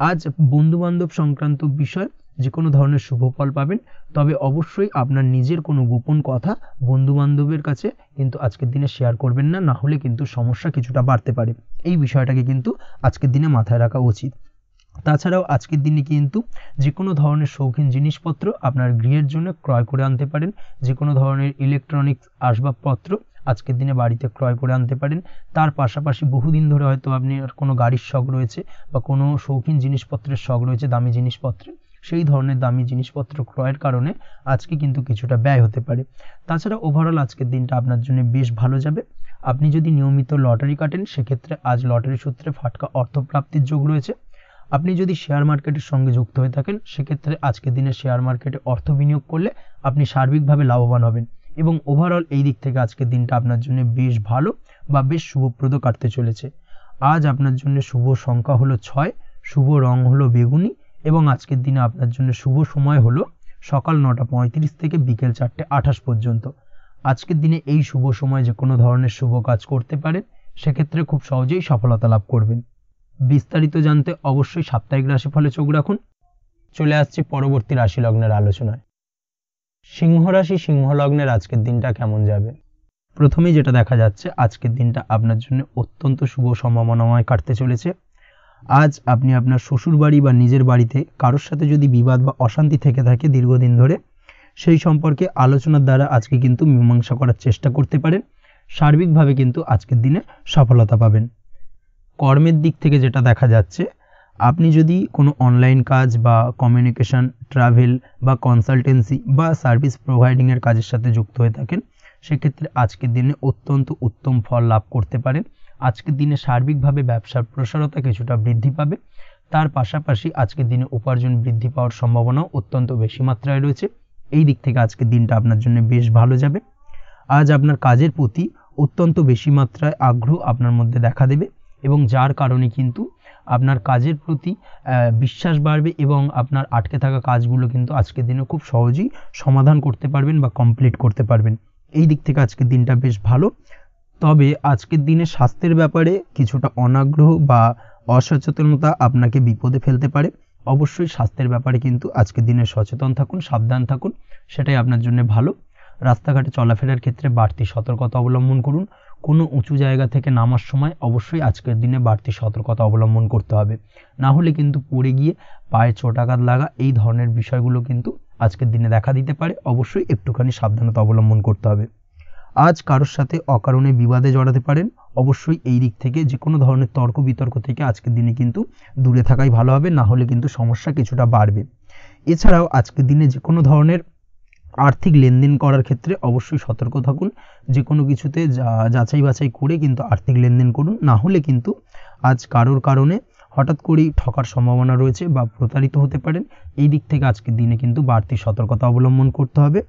আজ বন্ধু বান্ধব সংক্রান্ত বিষয় যে কোনো ধরনের শুভ ফল পাবেন, তবে অবশ্যই আপনার নিজের কোনো গোপন কথা বন্ধু বান্ধবের কাছে কিন্তু আজকের দিনে শেয়ার করবেন না, না হলে কিন্তু সমস্যা কিছুটা বাড়তে পারে। এই বিষয়টাকে কিন্তু আজকের দিনে মাথায় রাখা উচিত। তাছাড়াও আজকের দিনে কিন্তু যে কোনো ধরনের শৌখিন জিনিসপত্র আপনার গৃহের জন্য ক্রয় করে আনতে পারেন। যে কোনো ধরনের ইলেকট্রনিক্স আসবাবপত্র আজকের দিনে বাড়িতে ক্রয় করে আনতে পারেন। তার পাশাপাশি বহুদিন ধরে হয়তো আপনি কোনো গাড়ির শখ রয়েছে বা কোনো শৌখিন জিনিসপত্রের শখ রয়েছে, দামি জিনিসপত্রের, সেই ধরনের দামি জিনিসপত্র ক্রয়ের কারণে আজকে কিন্তু কিছুটা ব্যয় হতে পারে। তাছাড়া ওভারঅল আজকের দিনটা আপনার জন্য বেশ ভালো যাবে। আপনি যদি নিয়মিত লটারি কাটেন, সেক্ষেত্রে আজ লটারি সূত্রে ফাটকা অর্থপ্রাপ্তির যোগ রয়েছে। আপনি যদি শেয়ার মার্কেটের সঙ্গে যুক্ত হয়ে থাকেন, সেক্ষেত্রে আজকের দিনে শেয়ার মার্কেটে অর্থ বিনিয়োগ করলে আপনি সার্বিকভাবে লাভবান হবেন এবং ওভারঅল এই দিক থেকে আজকের দিনটা আপনার জন্য বেশ ভালো বা বেশ শুভপ্রদ কাটতে চলেছে। আজ আপনার জন্য শুভ সংখ্যা হলো 6, শুভ রং হলো বেগুনি এবং আজকের দিনে আপনার জন্য শুভ সময় হলো সকাল 9:35 থেকে বিকেল 4:28 পর্যন্ত। আজকের দিনে এই শুভ সময় যে কোনো ধরনের শুভ কাজ করতে পারেন, সেক্ষেত্রে খুব সহজেই সফলতা লাভ করবেন। বিস্তারিত জানতে অবশ্যই সাপ্তাহিক রাশিফলে চোখ রাখুন। চলে আসছি পরবর্তী রাশি লগ্নের আলোচনায়। সিংহ রাশি সিংহ লগ্নের আজকের দিনটা কেমন যাবে? প্রথমেই যেটা দেখা যাচ্ছে, আজকের দিনটা আপনার জন্য অত্যন্ত শুভ সম্ভাবনাময় কাটতে চলেছে। আজ আপনি আপনার শ্বশুর বাড়ি বা নিজের বাড়িতে কারোর সাথে যদি বিবাদ বা অশান্তি থেকে থাকে দীর্ঘদিন ধরে, সেই সম্পর্কে আলোচনার দ্বারা আজকে কিন্তু মীমাংসা করার চেষ্টা করতে পারেন। সার্বিকভাবে কিন্তু আজকের দিনে সফলতা পাবেন। কর্মের দিক থেকে যেটা দেখা যাচ্ছে, আপনি যদি কোনো অনলাইন কাজ বা কমিউনিকেশন, ট্রাভেল বা কনসালটেন্সি বা সার্ভিস প্রোভাইডিংয়ের কাজের সাথে যুক্ত হয়ে থাকেন, সেক্ষেত্রে আজকের দিনে অত্যন্ত উত্তম ফল লাভ করতে পারেন। আজকের দিনে সার্বিকভাবে ব্যবসার প্রসারতা কিছুটা বৃদ্ধি পাবে। তার পাশাপাশি আজকের দিনে উপার্জন বৃদ্ধি পাওয়ার সম্ভাবনাও অত্যন্ত বেশি মাত্রায় রয়েছে। এই দিক থেকে আজকের দিনটা আপনার জন্য বেশ ভালো যাবে। আজ আপনার কাজের প্রতি অত্যন্ত বেশি মাত্রায় আগ্রহ আপনার মধ্যে দেখা দেবে এবং যার কারণে কিন্তু আপনার কাজের প্রতি বিশ্বাস বাড়বে এবং আপনার আটকে থাকা কাজগুলো কিন্তু আজকের দিনে খুব সহজেই সমাধান করতে পারবেন বা কমপ্লিট করতে পারবেন। এই দিক থেকে আজকের দিনটা বেশ ভালো। তবে আজকের দিনে স্বাস্থ্যের ব্যাপারে কিছুটা অনাগ্রহ বা অসচেতনতা আপনাকে বিপদে ফেলতে পারে। অবশ্যই স্বাস্থ্যের ব্যাপারে কিন্তু আজকের দিনে সচেতন থাকুন, সাবধান থাকুন, সেটাই আপনার জন্য ভালো। রাস্তাঘাটে চলাফেরার ক্ষেত্রে বাড়তি সতর্কতা অবলম্বন করুন। কোনো উঁচু জায়গা থেকে নামার সময় অবশ্যই আজকের দিনে বাড়তি সতর্কতা অবলম্বন করতে হবে, না হলে কিন্তু পড়ে গিয়ে পায়ে চোটাঘাত লাগা এই ধরনের বিষয়গুলো কিন্তু আজকের দিনে দেখা দিতে পারে। অবশ্যই একটুখানি সাবধানতা অবলম্বন করতে হবে। আজ কারোর সাথে অকারণে বিবাদে জড়াতে পারেন। অবশ্যই এই দিক থেকে যে কোনো ধরনের তর্ক বিতর্ক থেকে আজকের দিনে কিন্তু দূরে থাকাই ভালো হবে, না হলে কিন্তু সমস্যা কিছুটা বাড়বে। এছাড়াও আজকের দিনে যে কোনো ধরনের আর্থিক লেনদেন করার ক্ষেত্রে অবশ্যই সতর্ক থাকুন। যে কোনো কিছুতে যাচাই বাছাই করে কিন্তু আর্থিক লেনদেন করুন, না হলে কিন্তু আজ কারোর কারণে হঠাৎ করেই ঠকার সম্ভাবনা রয়েছে বা প্রতারিত হতে পারেন। এই দিক থেকে আজকের দিনে কিন্তু বাড়তি সতর্কতা অবলম্বন করতে হবে।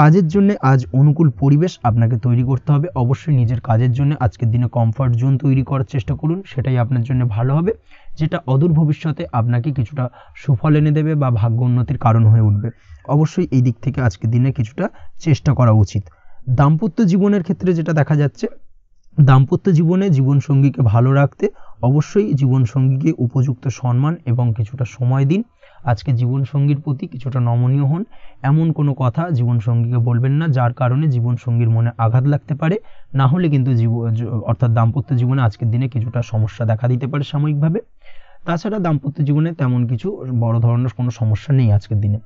কাজের জন্য আজ অনুকূল পরিবেশ আপনাকে তৈরি করতে হবে। অবশ্যই নিজের কাজের জন্য আজকের দিনে কমফর্ট জোন তৈরি করার চেষ্টা করুন, সেটাই আপনার জন্য ভালো হবে, যেটা অদূর ভবিষ্যতে আপনাকে কিছুটা সুফল এনে দেবে বা ভাগ্য উন্নতির কারণ হয়ে উঠবে। অবশ্যই এই দিক থেকে আজকের দিনে কিছুটা চেষ্টা করা উচিত। দাম্পত্য জীবনের ক্ষেত্রে যেটা দেখা যাচ্ছে, দাম্পত্য জীবনে জীবনসঙ্গীকে ভালো রাখতে অবশ্যই জীবনসঙ্গীকে উপযুক্ত সম্মান এবং কিছুটা সময় দিন। আজকে জীবনসঙ্গীর প্রতি কিছুটা নমনীয় হন। এমন কোনো কথা জীবনসঙ্গীকে বলবেন না যার কারণে জীবনসঙ্গীর মনে আঘাত লাগতে পারে, না হলে কিন্তু অর্থাৎ দাম্পত্য জীবনে আজকের দিনে কিছুটা সমস্যা দেখা দিতে পারে সাময়িকভাবে। তাছাড়া দাম্পত্য জীবনে তেমন কিছু বড় ধরনের কোনো সমস্যা নেই আজকের দিনে।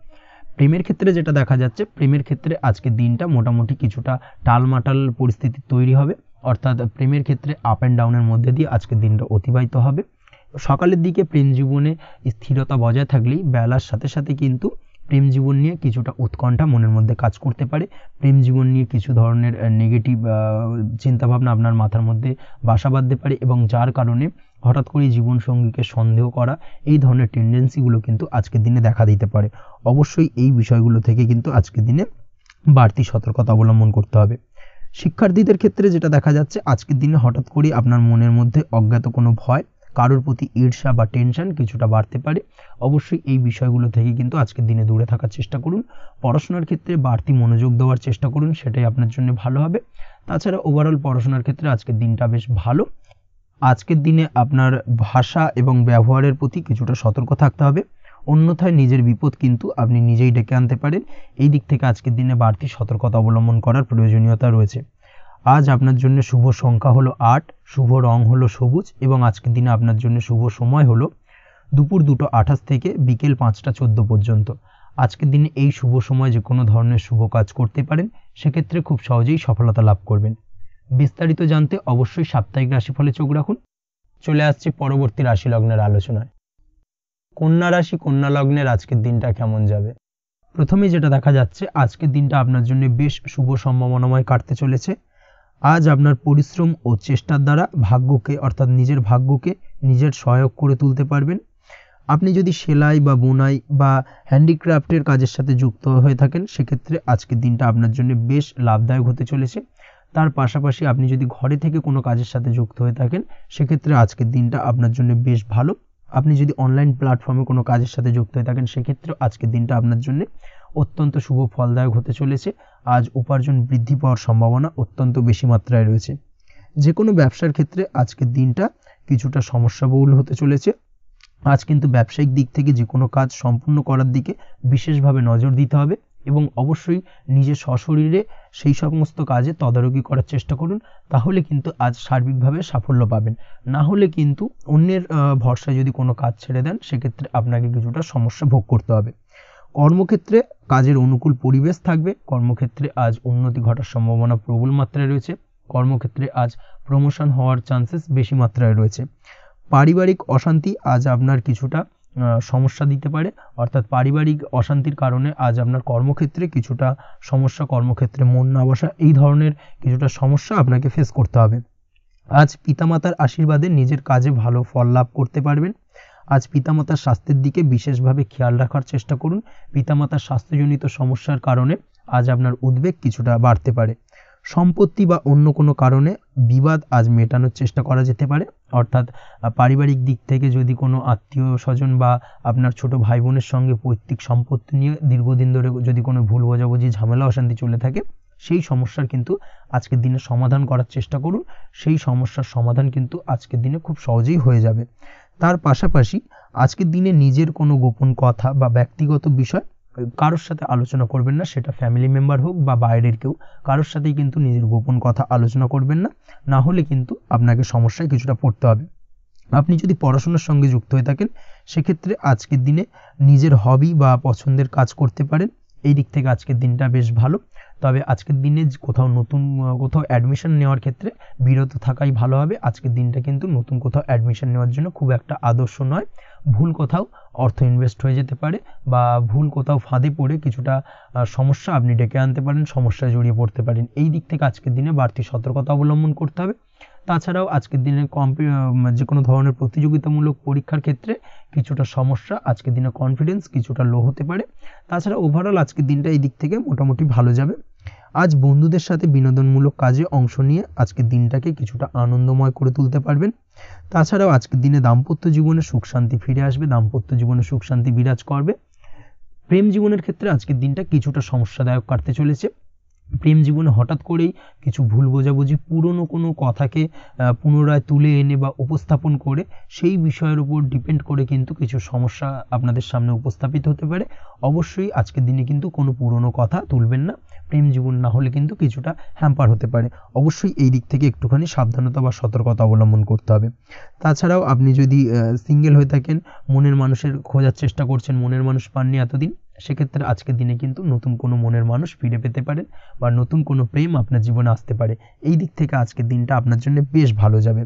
প্রেমের ক্ষেত্রে যেটা দেখা যাচ্ছে, প্রেমের ক্ষেত্রে আজকের দিনটা মোটামুটি কিছুটা টালমাটাল পরিস্থিতি তৈরি হবে, অর্থাৎ প্রেমের ক্ষেত্রে আপ অ্যান্ড ডাউনের মধ্যে দিয়ে আজকের দিনটা অতিবাহিত হবে। সকালের দিকে প্রেম জীবনে স্থিরতা বজায় থাকলেই বেলার সাথে সাথে কিন্তু প্রেম জীবন নিয়ে কিছুটা উৎকণ্ঠা মনের মধ্যে কাজ করতে পারে। প্রেম জীবন নিয়ে কিছু ধরনের নেগেটিভ চিন্তাভাবনা আপনার মাথার মধ্যে বাসা বাঁধতে পারে এবং যার কারণে হঠাৎ করে জীবনসঙ্গীকে সন্দেহ করা এই ধরনের টেন্ডেন্সিগুলো কিন্তু আজকের দিনে দেখা দিতে পারে। অবশ্যই এই বিষয়গুলো থেকে কিন্তু আজকের দিনে বাড়তি সতর্কতা অবলম্বন করতে হবে। শিক্ষার্থীদের ক্ষেত্রে যেটা দেখা যাচ্ছে, আজকের দিনে হঠাৎ করে আপনার মনের মধ্যে অজ্ঞাত কোনো ভয়, কারোর প্রতি ঈর্ষা বা টেনশন কিছুটা বাড়তে পারে। অবশ্যই এই বিষয়গুলো থেকে কিন্তু আজকের দিনে দূরে থাকার চেষ্টা করুন। পড়াশোনার ক্ষেত্রে বাড়তি মনোযোগ দেওয়ার চেষ্টা করুন, সেটাই আপনার জন্য ভালো হবে। তাছাড়া ওভারঅল পড়াশোনার ক্ষেত্রে আজকের দিনটা বেশ ভালো। আজকের দিনে আপনার ভাষা এবং ব্যবহারের প্রতি কিছুটা সতর্ক থাকতে হবে, অন্যথায় নিজের বিপদ কিন্তু আপনি নিজেই ডেকে আনতে পারেন। এই দিক থেকে আজকের দিনে বাড়তি সতর্কতা অবলম্বন করার প্রয়োজনীয়তা রয়েছে। আজ আপনার জন্য শুভ সংখ্যা হলো 8, শুভ রং হলো সবুজ এবং আজকের দিনে আপনার জন্য শুভ সময় হলো দুপুর 2:28 থেকে বিকেল 5:14 পর্যন্ত। আজকের দিনে এই শুভ সময় যে কোনো ধরনের শুভ কাজ করতে পারেন, সেক্ষেত্রে খুব সহজেই সফলতা লাভ করবেন। বিস্তারিত জানতে অবশ্যই সাপ্তাহিক রাশিফলে চোখ রাখুন। চলে আসছি পরবর্তী রাশি লগ্নের আলোচনায়। কন্যা রাশি কন্যা লগ্নের আজকের দিনটা কেমন যাবে? প্রথমেই যেটা দেখা যাচ্ছে, আজকের দিনটা আপনার জন্য বেশ শুভ সম্ভাবনাময় কাটতে চলেছে। আজ আপনার পরিশ্রম ও চেষ্টার দ্বারা ভাগ্যকে অর্থাৎ নিজের ভাগ্যকে নিজের সহায়ক করে তুলতে পারবেন। আপনি যদি সেলাই বা বুনাই বা হ্যান্ডিক্রাফটের কাজের সাথে যুক্ত হয়ে থাকেন, সেক্ষেত্রে আজকের দিনটা আপনার জন্য বেশ লাভদায়ক হতে চলেছে। তার পাশাপাশি আপনি যদি ঘরে থেকে কোনো কাজের সাথে যুক্ত হয়ে থাকেন, সেক্ষেত্রে আজকের দিনটা আপনার জন্য বেশ ভালো। আপনি যদি অনলাইন প্ল্যাটফর্মে কোনো কাজের সাথে যুক্ত হয়ে থাকেন, সেক্ষেত্রে আজকের দিনটা আপনার জন্য অত্যন্ত শুভ ফলদায়ক হতে চলেছে। আজ উপার্জন বৃদ্ধি পাওয়ার সম্ভাবনা অত্যন্ত বেশি মাত্রায় রয়েছে। যে কোনো ব্যবসার ক্ষেত্রে আজকের দিনটা কিছুটা সমস্যাবহুল হতে চলেছে। আজ কিন্তু ব্যবসায়িক দিক থেকে যে কোনো কাজ সম্পূর্ণ করার দিকে বিশেষভাবে নজর দিতে হবে এবং অবশ্যই নিজের সশরীরে সেই সমস্ত কাজে তদারকি করার চেষ্টা করুন, তাহলে কিন্তু আজ সার্বিকভাবে সাফল্য পাবেন। না হলে কিন্তু অন্যের ভরসায় যদি কোনো কাজ ছেড়ে দেন, সেক্ষেত্রে আপনাকে কিছুটা সমস্যা ভোগ করতে হবে। কর্মক্ষেত্রে কাজের অনুকূল পরিবেশ থাকবে। কর্মক্ষেত্রে আজ উন্নতি ঘটার সম্ভাবনা প্রবল মাত্রায় রয়েছে। কর্মক্ষেত্রে আজ প্রমোশন হওয়ার চান্সেস বেশি মাত্রায় রয়েছে। পারিবারিক অশান্তি আজ আপনার কিছুটা সমস্যা দিতে পারে, অর্থাৎ পারিবারিক অশান্তির কারণে আজ আপনার কর্মক্ষেত্রে কিছুটা সমস্যা, কর্মক্ষেত্রে মন না বসা, এই ধরনের কিছুটা সমস্যা আপনাকে ফেস করতে হবে। আজ পিতামাতার আশীর্বাদে নিজের কাজে ভালো ফল লাভ করতে পারবেন। আজ পিতামাতার স্বাস্থ্যের দিকে বিশেষভাবে খেয়াল রাখার চেষ্টা করুন। পিতামাতার স্বাস্থ্যজনিত সমস্যার কারণে আজ আপনার উদ্বেগ কিছুটা বাড়তে পারে। সম্পত্তি বা অন্য কোনো কারণে বিবাদ আজ মেটানোর চেষ্টা করা যেতে পারে, অর্থাৎ পারিবারিক দিক থেকে যদি কোনো আত্মীয় স্বজন বা আপনার ছোট ভাই বোনের সঙ্গে পৈতৃক সম্পত্তি নিয়ে দীর্ঘদিন ধরে যদি কোনো ভুল বোঝাবুঝি, ঝামেলা অশান্তি চলে থাকে, সেই সমস্যার কিন্তু আজকের দিনে সমাধান করার চেষ্টা করুন। সেই সমস্যার সমাধান কিন্তু আজকের দিনে খুব সহজেই হয়ে যাবে। তার পাশাপাশি আজকের দিনে নিজের কোনো গোপন কথা বা ব্যক্তিগত বিষয় কারোর সাথে আলোচনা করবেন না, সেটা ফ্যামিলি মেম্বার হোক বা বাইরের কেউ, কারোর সাথেই কিন্তু নিজের গোপন কথা আলোচনা করবেন না, না হলে কিন্তু আপনাকে সমস্যায় কিছুটা পড়তে হবে। আপনি যদি পড়াশোনার সঙ্গে যুক্ত হয়ে থাকেন, সেক্ষেত্রে আজকের দিনে নিজের হবি বা পছন্দের কাজ করতে পারেন। এই দিক থেকে আজকের দিনটা বেশ ভালো। তবে আজকের দিনে কোথাও অ্যাডমিশন নেওয়ার ক্ষেত্রে বিরত থাকাই ভালো হবে। আজকের দিনটা কিন্তু নতুন কোথাও অ্যাডমিশন নেওয়ার জন্য খুব একটা আদর্শ নয়। ভুল কোথাও অর্থ ইনভেস্ট হয়ে যেতে পারে বা ভুল কোথাও ফাঁদে পড়ে কিছুটা সমস্যা আপনি ডেকে আনতে পারেন, সমস্যায় জড়িয়ে পড়তে পারেন। এই দিক থেকে আজকের দিনে বাড়তি সতর্কতা অবলম্বন করতে হবে। তাছাড়াও আজকের দিনে যে কোনো ধরনের প্রতিযোগিতামূলক পরীক্ষার ক্ষেত্রে কিছুটা সমস্যা, আজকের দিনে কনফিডেন্স কিছুটা লো হতে পারে। তাছাড়া ওভারঅল আজকের দিনটা এই দিক থেকে মোটামুটি ভালো যাবে। আজ বন্ধুদের সাথে বিনোদনমূলক কাজে অংশ নিয়ে আজকের দিনটাকে কিছুটা আনন্দময় করে তুলতে পারবেন। তাছাড়াও আজকের দিনে দাম্পত্য জীবনে সুখ শান্তি ফিরে আসবে, দাম্পত্য জীবনে সুখ শান্তি বিরাজ করবে। প্রেম জীবনের ক্ষেত্রে আজকের দিনটা কিছুটা সমস্যাদায়ক কাটতে চলেছে। প্রেম জীবনে হঠাৎ করেই কিছু ভুল বোঝাবুঝি, পুরনো কোনো কথাকে পুনরায় তুলে এনে বা উপস্থাপন করে সেই বিষয়ের উপর ডিপেন্ড করে কিন্তু কিছু সমস্যা আপনাদের সামনে উপস্থাপিত হতে পারে। অবশ্যই আজকের দিনে কিন্তু কোনো পুরনো কথা তুলবেন না, প্রেম জীবন না হলে কিন্তু কিছুটা হ্যাম্পার হতে পারে। অবশ্যই এই দিক থেকে একটুখানি সাবধানতা বা সতর্কতা অবলম্বন করতে হবে। তাছাড়াও আপনি যদি সিঙ্গেল হয়ে থাকেন, মনের মানুষের খোঁজার চেষ্টা করছেন, মনের মানুষ পাননি এতদিন, সেক্ষেত্রে আজকের দিনে কিন্তু নতুন কোনো মনের মানুষ ফিরে পেতে পারেন বা নতুন কোনো প্রেম আপনার জীবনে আসতে পারে। এই দিক থেকে আজকের দিনটা আপনার জন্য বেশ ভালো যাবে।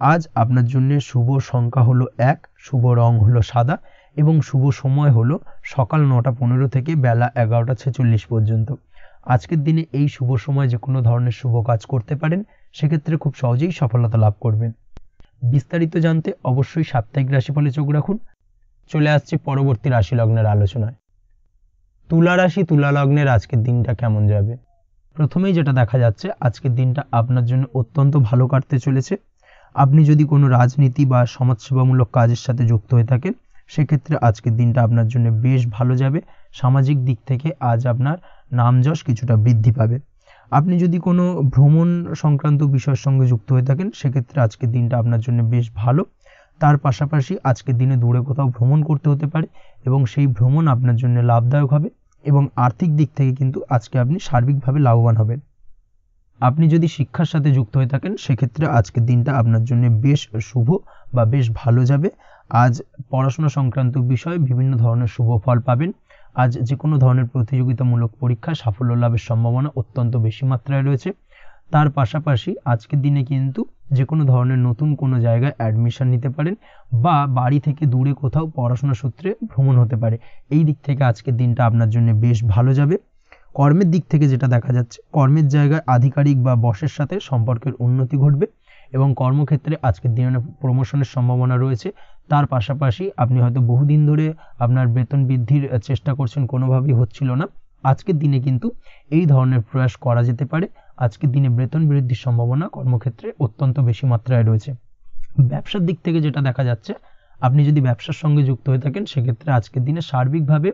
আজ আপনার জন্য শুভ সংখ্যা হলো 1, শুভ রং হলো সাদা এবং শুভ সময় হলো সকাল 9:15 থেকে বেলা 11:46 পর্যন্ত। আজকের দিনে এই শুভ সময় যে কোনো ধরনের শুভ কাজ করতে পারেন, সেক্ষেত্রে খুব সহজেই সফলতা লাভ করবেন। বিস্তারিত জানতে অবশ্যই সাপ্তাহিক রাশিফলে চোখ রাখুন। চলে আসছি পরবর্তী রাশি লগ্নের আলোচনায়। তুলা রাশি, তুলা লগ্নের আজকের দিনটা কেমন যাবে? প্রথমেই যেটা দেখা যাচ্ছে, আজকের দিনটা আপনার জন্য অত্যন্ত ভালো কাটতে চলেছে। আপনি যদি কোনো রাজনীতি বা সমাজসেবামূলক কাজের সাথে যুক্ত হয়ে থাকেন, সেক্ষেত্রে আজকের দিনটা আপনার জন্য বেশ ভালো যাবে। সামাজিক দিক থেকে আজ আপনার নামযশ কিছুটা বৃদ্ধি পাবে। আপনি যদি কোনো ভ্রমণ সংক্রান্ত বিষয়ের সঙ্গে যুক্ত হয়ে থাকেন, সেক্ষেত্রে আজকের দিনটা আপনার জন্য বেশ ভালো। তার পাশাপাশি আজকের দিনে দূরে কোথাও ভ্রমণ করতে হতে পারে এবং সেই ভ্রমণ আপনার জন্য লাভদায়ক হবে এবং আর্থিক দিক থেকে কিন্তু আজকে আপনি সার্বিকভাবে লাভবান হবেন। আপনি যদি শিক্ষার সাথে যুক্ত হয়ে থাকেন, সেক্ষেত্রে আজকের দিনটা আপনার জন্য বেশ শুভ বা বেশ ভালো যাবে। আজ পড়াশোনা সংক্রান্ত বিষয়ে বিভিন্ন ধরনের শুভ ফল পাবেন। আজ যে কোনো ধরনের প্রতিযোগিতামূলক পরীক্ষায় সাফল্য লাভের সম্ভাবনা অত্যন্ত বেশি মাত্রায় রয়েছে। তার পাশাপাশি আজকের দিনে কিন্তু যে কোনো ধরনের নতুন কোনো জায়গায় অ্যাডমিশন নিতে পারেন বা বাড়ি থেকে দূরে কোথাও পড়াশোনা সূত্রে ভ্রমণ হতে পারে। এই দিক থেকে আজকের দিনটা আপনার জন্য বেশ ভালো যাবে। কর্মের দিক থেকে যেটা দেখা যাচ্ছে, কর্মের জায়গায় আধিকারিক বা বসের সাথে সম্পর্কের উন্নতি ঘটবে এবং কর্মক্ষেত্রে আজকের দিনে প্রমোশনের সম্ভাবনা রয়েছে। তার পাশাপাশি আপনি হয়তো বহুদিন ধরে আপনার বেতন বৃদ্ধির চেষ্টা করছেন, কোনোভাবেই হচ্ছিল না, আজকের দিনে কিন্তু এই ধরনের প্রয়াস করা যেতে পারে। আজকের দিনে বেতন বৃদ্ধির সম্ভাবনা কর্মক্ষেত্রে অত্যন্ত বেশি মাত্রায় রয়েছে। ব্যবসার দিক থেকে যেটা দেখা যাচ্ছে, আপনি যদি ব্যবসার সঙ্গে যুক্ত হয়ে থাকেন সেক্ষেত্রে আজকের দিনে সার্বিকভাবে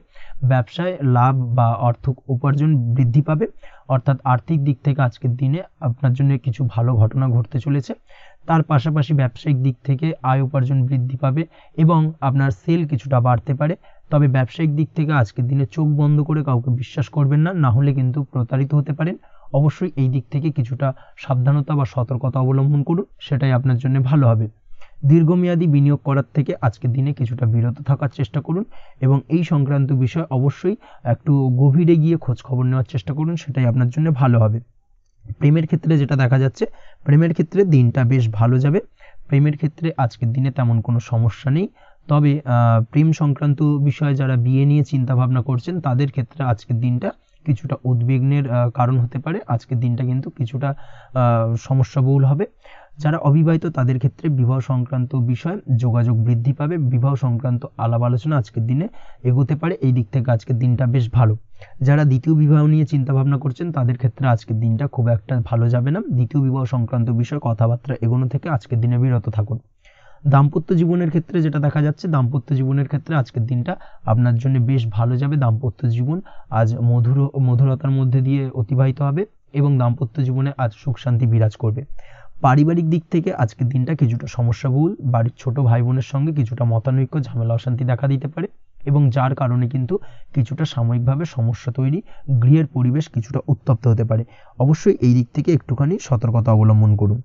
ব্যবসায় লাভ বা অর্থ উপার্জন বৃদ্ধি পাবে, অর্থাৎ আর্থিক দিক থেকে আজকের দিনে আপনার জন্য কিছু ভালো ঘটনা ঘটতে চলেছে। তার পাশাপাশি ব্যবসায়িক দিক থেকে আয় উপার্জন বৃদ্ধি পাবে এবং আপনার সেল কিছুটা বাড়তে পারে। তবে ব্যবসায়িক দিক থেকে আজকের দিনে চোখ বন্ধ করে কাউকে বিশ্বাস করবেন না, না হলে কিন্তু প্রতারিত হতে পারেন। অবশ্যই এই দিক থেকে কিছুটা সাবধানতা বা সতর্কতা অবলম্বন করুন, সেটাই আপনার জন্য ভালো হবে। দীর্ঘমেয়াদী বিনিয়োগ করার থেকে আজকের দিনে কিছুটা বিরত থাকার চেষ্টা করুন এবং এই সংক্রান্ত বিষয় অবশ্যই একটু গভীরে গিয়ে খোঁজ খবর নেওয়ার চেষ্টা করুন, সেটাই আপনার জন্য ভালো হবে। প্রেমের ক্ষেত্রে যেটা দেখা যাচ্ছে, প্রেমের ক্ষেত্রে দিনটা বেশ ভালো যাবে। প্রেমের ক্ষেত্রে আজকের দিনে তেমন কোনো সমস্যা নেই। তবে প্রেম সংক্রান্ত বিষয়ে যারা বিয়ে নিয়ে চিন্তা ভাবনা করছেন তাদের ক্ষেত্রে আজকের দিনটা কিছুটা উদ্বিগ্নের কারণ হতে পারে। আজকের দিনটা কিন্তু কিছুটা সমস্যাবহুল হবে। যারা অবিবাহিত তাদের ক্ষেত্রে বিবাহ সংক্রান্ত বিষয় যোগাযোগ বৃদ্ধি পাবে, বিবাহ সংক্রান্ত আলাপ আলোচনা আজকের দিনে এগোতে পারে। এই দিক থেকে আজকের দিনটা বেশ ভালো। যারা দ্বিতীয় বিবাহ নিয়ে চিন্তা ভাবনা করছেন তাদের ক্ষেত্রে আজকের দিনটা খুব একটা ভালো যাবে না। দ্বিতীয় বিবাহ সংক্রান্ত বিষয় কথাবার্তা এগোনো থেকে আজকের দিনে বিরত থাকুন। দাম্পত্য জীবনের ক্ষেত্রে যেটা দেখা যাচ্ছে, দাম্পত্য জীবনের ক্ষেত্রে আজকের দিনটা আপনার জন্য বেশ ভালো যাবে। দাম্পত্য জীবন আজ মধুরতার মধ্যে দিয়ে অতিবাহিত হবে এবং দাম্পত্য জীবনে আজ সুখ শান্তি বিরাজ করবে। পারিবারিক দিক থেকে আজকের দিনটা কিছুটা সমস্যাবহুল। বাড়ির ছোট ভাই বোনের সঙ্গে কিছুটা মতানৈক্য, ঝামেলা অশান্তি দেখা দিতে পারে এবং যার কারণে কিন্তু কিছুটা সাময়িকভাবে সমস্যা তৈরি, গৃহের পরিবেশ কিছুটা উত্তপ্ত হতে পারে। অবশ্যই এই দিক থেকে একটুখানি সতর্কতা অবলম্বন করুন।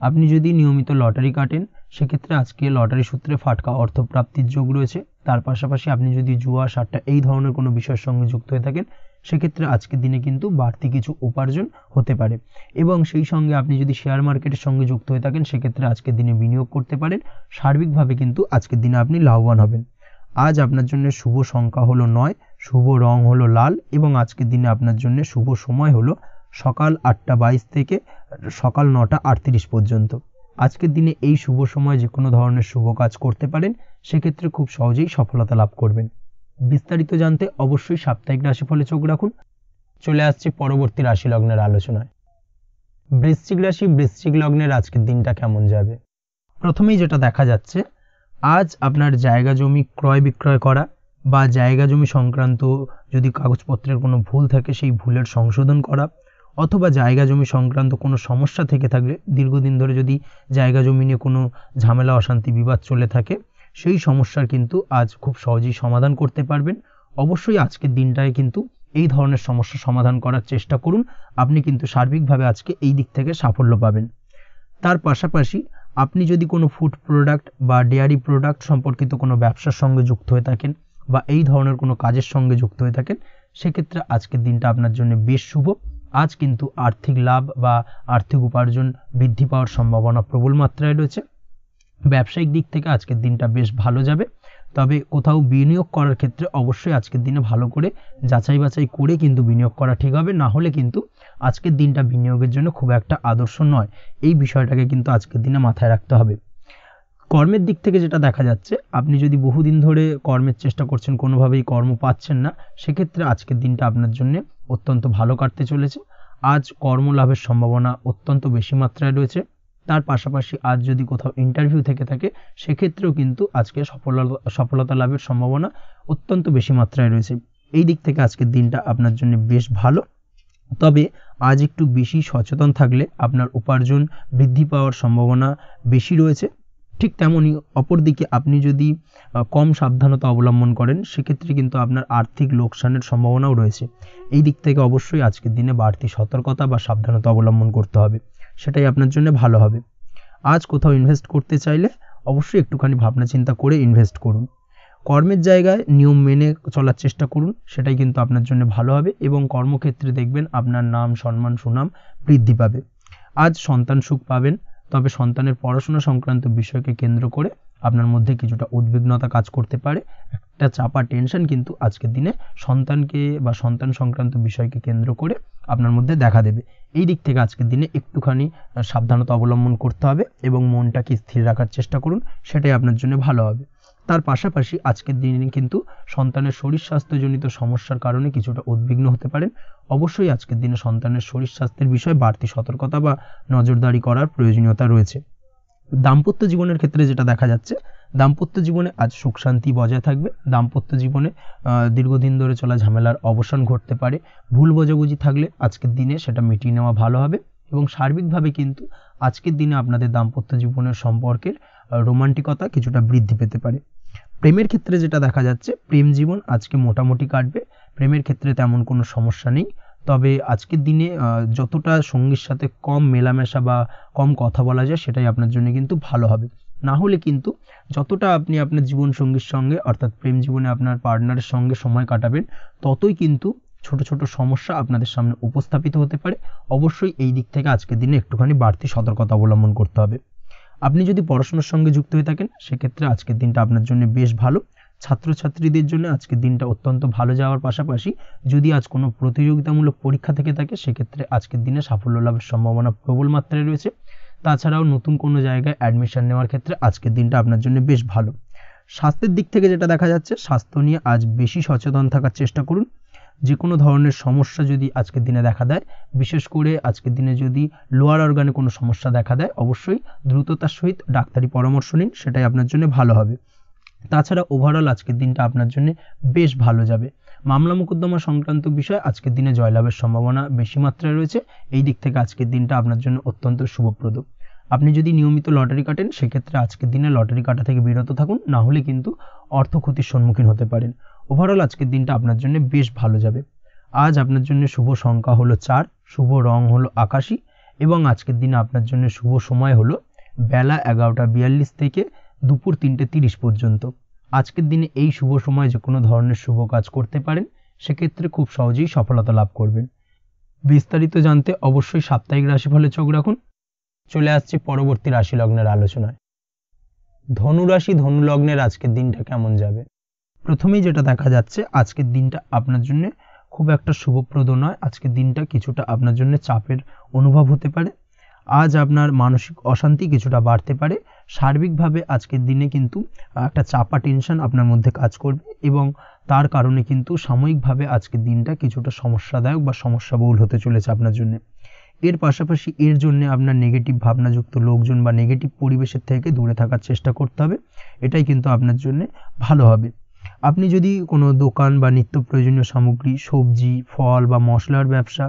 আপনি যদি নিয়মিত লটারি কাটেন সেক্ষেত্রে আজকে লটারি সূত্রে ফাটকা অর্থপ্রাপ্তির যোগ রয়েছে। তার পাশাপাশি আপনি যদি জুয়া সাট্টা এই ধরনের কোনো বিষয়ের সঙ্গে যুক্ত হয়ে থাকেন সেক্ষেত্রে আজকের দিনে কিন্তু বাড়তি কিছু উপার্জন হতে পারে এবং সেই সঙ্গে আপনি যদি শেয়ার মার্কেটের সঙ্গে যুক্ত হয়ে থাকেন সেক্ষেত্রে আজকের দিনে বিনিয়োগ করতে পারেন। সার্বিকভাবে কিন্তু আজকের দিনে আপনি লাভবান হবেন। আজ আপনার জন্য শুভ সংখ্যা হলো 9, শুভ রং হলো লাল এবং আজকের দিনে আপনার জন্য শুভ সময় হলো সকাল 8টা 22 থেকে সকাল 9টা 38 পর্যন্ত। আজকের দিনে এই শুভ সময় যে কোনো ধরনের শুভ কাজ করতে পারেন, সেক্ষেত্রে খুব সহজেই সফলতা লাভ করবেন। বিস্তারিত জানতে অবশ্যই সাপ্তাহিক রাশিফলে চোখ রাখুন। চলে আসছে পরবর্তী রাশি লগ্নের আলোচনায়। বৃশ্চিক রাশি, বৃশ্চিক লগ্নের আজকের দিনটা কেমন যাবে? প্রথমেই যেটা দেখা যাচ্ছে, আজ আপনার জায়গা জমি ক্রয় বিক্রয় করা বা জায়গা জমি সংক্রান্ত যদি কাগজপত্রের কোনো ভুল থাকে সেই ভুলের সংশোধন করা, অথবা জায়গা জমি সংক্রান্ত কোনো সমস্যা থেকে থাকলে দীর্ঘদিন ধরে যদি জায়গা জমি নিয়ে কোনো ঝামেলা অশান্তি বিবাদ চলে থাকে সেই সমস্যার কিন্তু আজ খুব সহজেই সমাধান করতে পারবেন। অবশ্যই আজকের দিনটায় কিন্তু এই ধরনের সমস্যা সমাধান করার চেষ্টা করুন, আপনি কিন্তু সার্বিকভাবে আজকে এই দিক থেকে সাফল্য পাবেন। তার পাশাপাশি আপনি যদি কোনো ফুড প্রোডাক্ট বা ডেয়ারি প্রোডাক্ট সম্পর্কিত কোনো ব্যবসার সঙ্গে যুক্ত হয়ে থাকেন বা এই ধরনের কোনো কাজের সঙ্গে যুক্ত হয়ে থাকেন সেক্ষেত্রে আজকের দিনটা আপনার জন্য বেশ শুভ। আজ কিন্তু আর্থিক লাভ বা আর্থিক উপার্জন বৃদ্ধি পাওয়ার সম্ভাবনা প্রবল মাত্রায় রয়েছে। ব্যবসায়িক দিক থেকে আজকের দিনটা বেশ ভালো যাবে। তবে কোথাও বিনিয়োগ করার ক্ষেত্রে অবশ্যই আজকের দিনে ভালো করে যাচাই বাছাই করে কিন্তু বিনিয়োগ করা ঠিক হবে, না হলে কিন্তু আজকের দিনটা বিনিয়োগের জন্য খুব একটা আদর্শ নয়। এই বিষয়টাকে কিন্তু আজকের দিনে মাথায় রাখতে হবে। কর্মের দিক থেকে যেটা দেখা যাচ্ছে, আপনি যদি বহুদিন ধরে কর্মের চেষ্টা করছেন কোনোভাবেই কর্ম পাচ্ছেন না সেক্ষেত্রে আজকের দিনটা আপনার জন্য অত্যন্ত ভালো কাটতে চলেছে। আজ কর্মলাভের সম্ভাবনা অত্যন্ত বেশি মাত্রায় রয়েছে। তার পাশাপাশি আজ যদি কোথাও ইন্টারভিউ থেকে থাকে সেক্ষেত্রেও কিন্তু আজকে সফলতা লাভের সম্ভাবনা অত্যন্ত বেশি মাত্রায় রয়েছে। এই দিক থেকে আজকের দিনটা আপনার জন্য বেশ ভালো। তবে আজ একটু বেশি সচেতন থাকলে আপনার উপার্জন বৃদ্ধি পাওয়ার সম্ভাবনা বেশি রয়েছে। ঠিক তেমনই অপরদিকে আপনি যদি কম সাবধানতা অবলম্বন করেন সেক্ষেত্রে কিন্তু আপনার আর্থিক লোকসানের সম্ভাবনাও রয়েছে। এই দিক থেকে অবশ্যই আজকের দিনে বাড়তি সতর্কতা বা সাবধানতা অবলম্বন করতে হবে, সেটাই আপনার জন্য ভালো হবে। আজ কোথাও ইনভেস্ট করতে চাইলে অবশ্যই একটুখানি ভাবনা চিন্তা করে ইনভেস্ট করুন। কর্মের জায়গায় নিয়ম মেনে চলার চেষ্টা করুন, সেটাই কিন্তু আপনার জন্য ভালো হবে এবং কর্মক্ষেত্রে দেখবেন আপনার নাম সম্মান সুনাম বৃদ্ধি পাবে। আজ সন্তান সুখ পাবেন, তবে সন্তানের পড়াশোনা সংক্রান্ত বিষয়কে কেন্দ্র করে আপনার মধ্যে কিছুটা উদ্বিগ্নতা কাজ করতে পারে। একটা চাপা টেনশন কিন্তু আজকের দিনে সন্তানকে বা সন্তান সংক্রান্ত বিষয়কে কেন্দ্র করে আপনার মধ্যে দেখা দেবে। এই দিক থেকে আজকের দিনে একটুখানি সাবধানতা অবলম্বন করতে হবে এবং মনটাকে স্থির রাখার চেষ্টা করুন, সেটাই আপনার জন্য ভালো হবে। তার পাশাপাশি আজকের দিনে কিন্তু সন্তানের শরীর স্বাস্থ্যজনিত সমস্যার কারণে কিছুটা উদ্বিগ্ন হতে পারেন। অবশ্যই আজকের দিনে সন্তানের শরীর স্বাস্থ্যের বিষয়ে বাড়তি সতর্কতা বা নজরদারি করার প্রয়োজনীয়তা রয়েছে। দাম্পত্য জীবনের ক্ষেত্রে যেটা দেখা যাচ্ছে, দাম্পত্য জীবনে আজ সুখ শান্তি বজায় থাকবে। দাম্পত্য জীবনে দীর্ঘদিন ধরে চলা ঝামেলার অবসান ঘটতে পারে। ভুল বোঝাবুঝি থাকলে আজকের দিনে সেটা মিটিয়ে নেওয়া ভালো হবে এবং সার্বিকভাবে কিন্তু আজকের দিনে আপনাদের দাম্পত্য জীবনের সম্পর্কের রোমান্টিকতা কিছুটা বৃদ্ধি পেতে পারে। প্রেমের ক্ষেত্রে যেটা দেখা যাচ্ছে, প্রেম জীবন আজকে মোটামুটি কাটবে। প্রেমের ক্ষেত্রে তেমন কোনো সমস্যা নেই, তবে আজকের দিনে যতটা সঙ্গীর সাথে কম মেলামেশা বা কম কথা বলা যায় সেটাই আপনার জন্য কিন্তু ভালো হবে। না হলে কিন্তু যতটা আপনি আপনার জীবন সঙ্গীর সঙ্গে অর্থাৎ প্রেম জীবনে আপনার পার্টনারের সঙ্গে সময় কাটাবেন, ততই কিন্তু ছোট ছোট সমস্যা আপনাদের সামনে উপস্থাপিত হতে পারে। অবশ্যই এই দিক থেকে আজকের দিনে একটুখানি বাড়তি সতর্কতা অবলম্বন করতে হবে। আপনি যদি পড়াশোনার সঙ্গে যুক্ত হয়ে থাকেন সেক্ষেত্রে আজকের দিনটা আপনার জন্য বেশ ভালো। ছাত্রছাত্রীদের জন্য আজকের দিনটা অত্যন্ত ভালো যাওয়ার পাশাপাশি যদি আজ কোনো প্রতিযোগিতামূলক পরীক্ষা থেকে থাকে সেক্ষেত্রে আজকের দিনে সাফল্য লাভের সম্ভাবনা প্রবল মাত্রায় রয়েছে। তাছাড়াও নতুন কোনো জায়গায় অ্যাডমিশন নেওয়ার ক্ষেত্রে আজকের দিনটা আপনার জন্য বেশ ভালো। স্বাস্থ্যের দিক থেকে যেটা দেখা যাচ্ছে, স্বাস্থ্য নিয়ে আজ বেশি সচেতন থাকার চেষ্টা করুন। যে কোনো ধরনের সমস্যা যদি আজকের দিনে দেখা দেয়, বিশেষ করে আজকের দিনে যদি লোয়ার অর্গানে কোনো সমস্যা দেখা দেয়, অবশ্যই দ্রুততার সহিত ডাক্তারি পরামর্শ নিন, সেটাই আপনার জন্য ভালো হবে। তাছাড়া ওভারঅল আজকের দিনটা আপনার জন্য বেশ ভালো যাবে। মামলা মোকদ্দমা সংক্রান্ত বিষয় আজকের দিনে জয়লাভের সম্ভাবনা বেশি মাত্রায় রয়েছে। এই দিক থেকে আজকের দিনটা আপনার জন্য অত্যন্ত শুভপ্রদ। আপনি যদি নিয়মিত লটারি কাটেন সেক্ষেত্রে আজকের দিনে লটারি কাটা থেকে বিরত থাকুন, না হলে কিন্তু অর্থ ক্ষতির সম্মুখীন হতে পারেন। ওভারঅল আজকের দিনটা আপনার জন্য বেশ ভালো যাবে। আজ আপনার জন্য শুভ সংখ্যা হলো 4, শুভ রং হলো আকাশী এবং আজকের দিনে আপনার জন্য শুভ সময় হলো বেলা 11:42 থেকে দুপুর 3:30 পর্যন্ত। আজকের দিনে এই শুভ সময় যে কোনো ধরনের শুভ কাজ করতে পারেন, সেক্ষেত্রে খুব সহজেই সফলতা লাভ করবেন। বিস্তারিত জানতে অবশ্যই সাপ্তাহিক রাশিফলে চোখ রাখুন। চলে আসছে পরবর্তী রাশি লগ্নের আলোচনায়। ধনুরাশি ধনু লগ্নের আজকের দিনটা কেমন যাবে? প্রথমেই যেটা দেখা যাচ্ছে, আজকের দিনটা আপনার জন্য খুব একটা শুভপ্রদ নয়। আজকের দিনটা কিছুটা আপনার জন্য চাপের অনুভব হতে পারে। আজ আপনার মানসিক অশান্তি কিছুটা বাড়তে পারে। সার্বিকভাবে আজকের দিনে কিন্তু একটা চাপা টেনশন আপনার মধ্যে কাজ করবে এবং তার কারণে কিন্তু সাময়িকভাবে আজকের দিনটা কিছুটা সমস্যাদায়ক বা সমস্যাবহুল হতে চলেছে আপনার জন্য। এর পাশাপাশি এর জন্য আপনার নেগেটিভ ভাবনাযুক্ত লোকজন বা নেগেটিভ পরিবেশের থেকে দূরে থাকার চেষ্টা করতে হবে। এটাই কিন্তু আপনার জন্য ভালো হবে। আপনি যদি কোনো দোকান বা নিত্য প্রয়োজনীয় সামগ্রী, সবজি, ফল বা মশলার ব্যবসা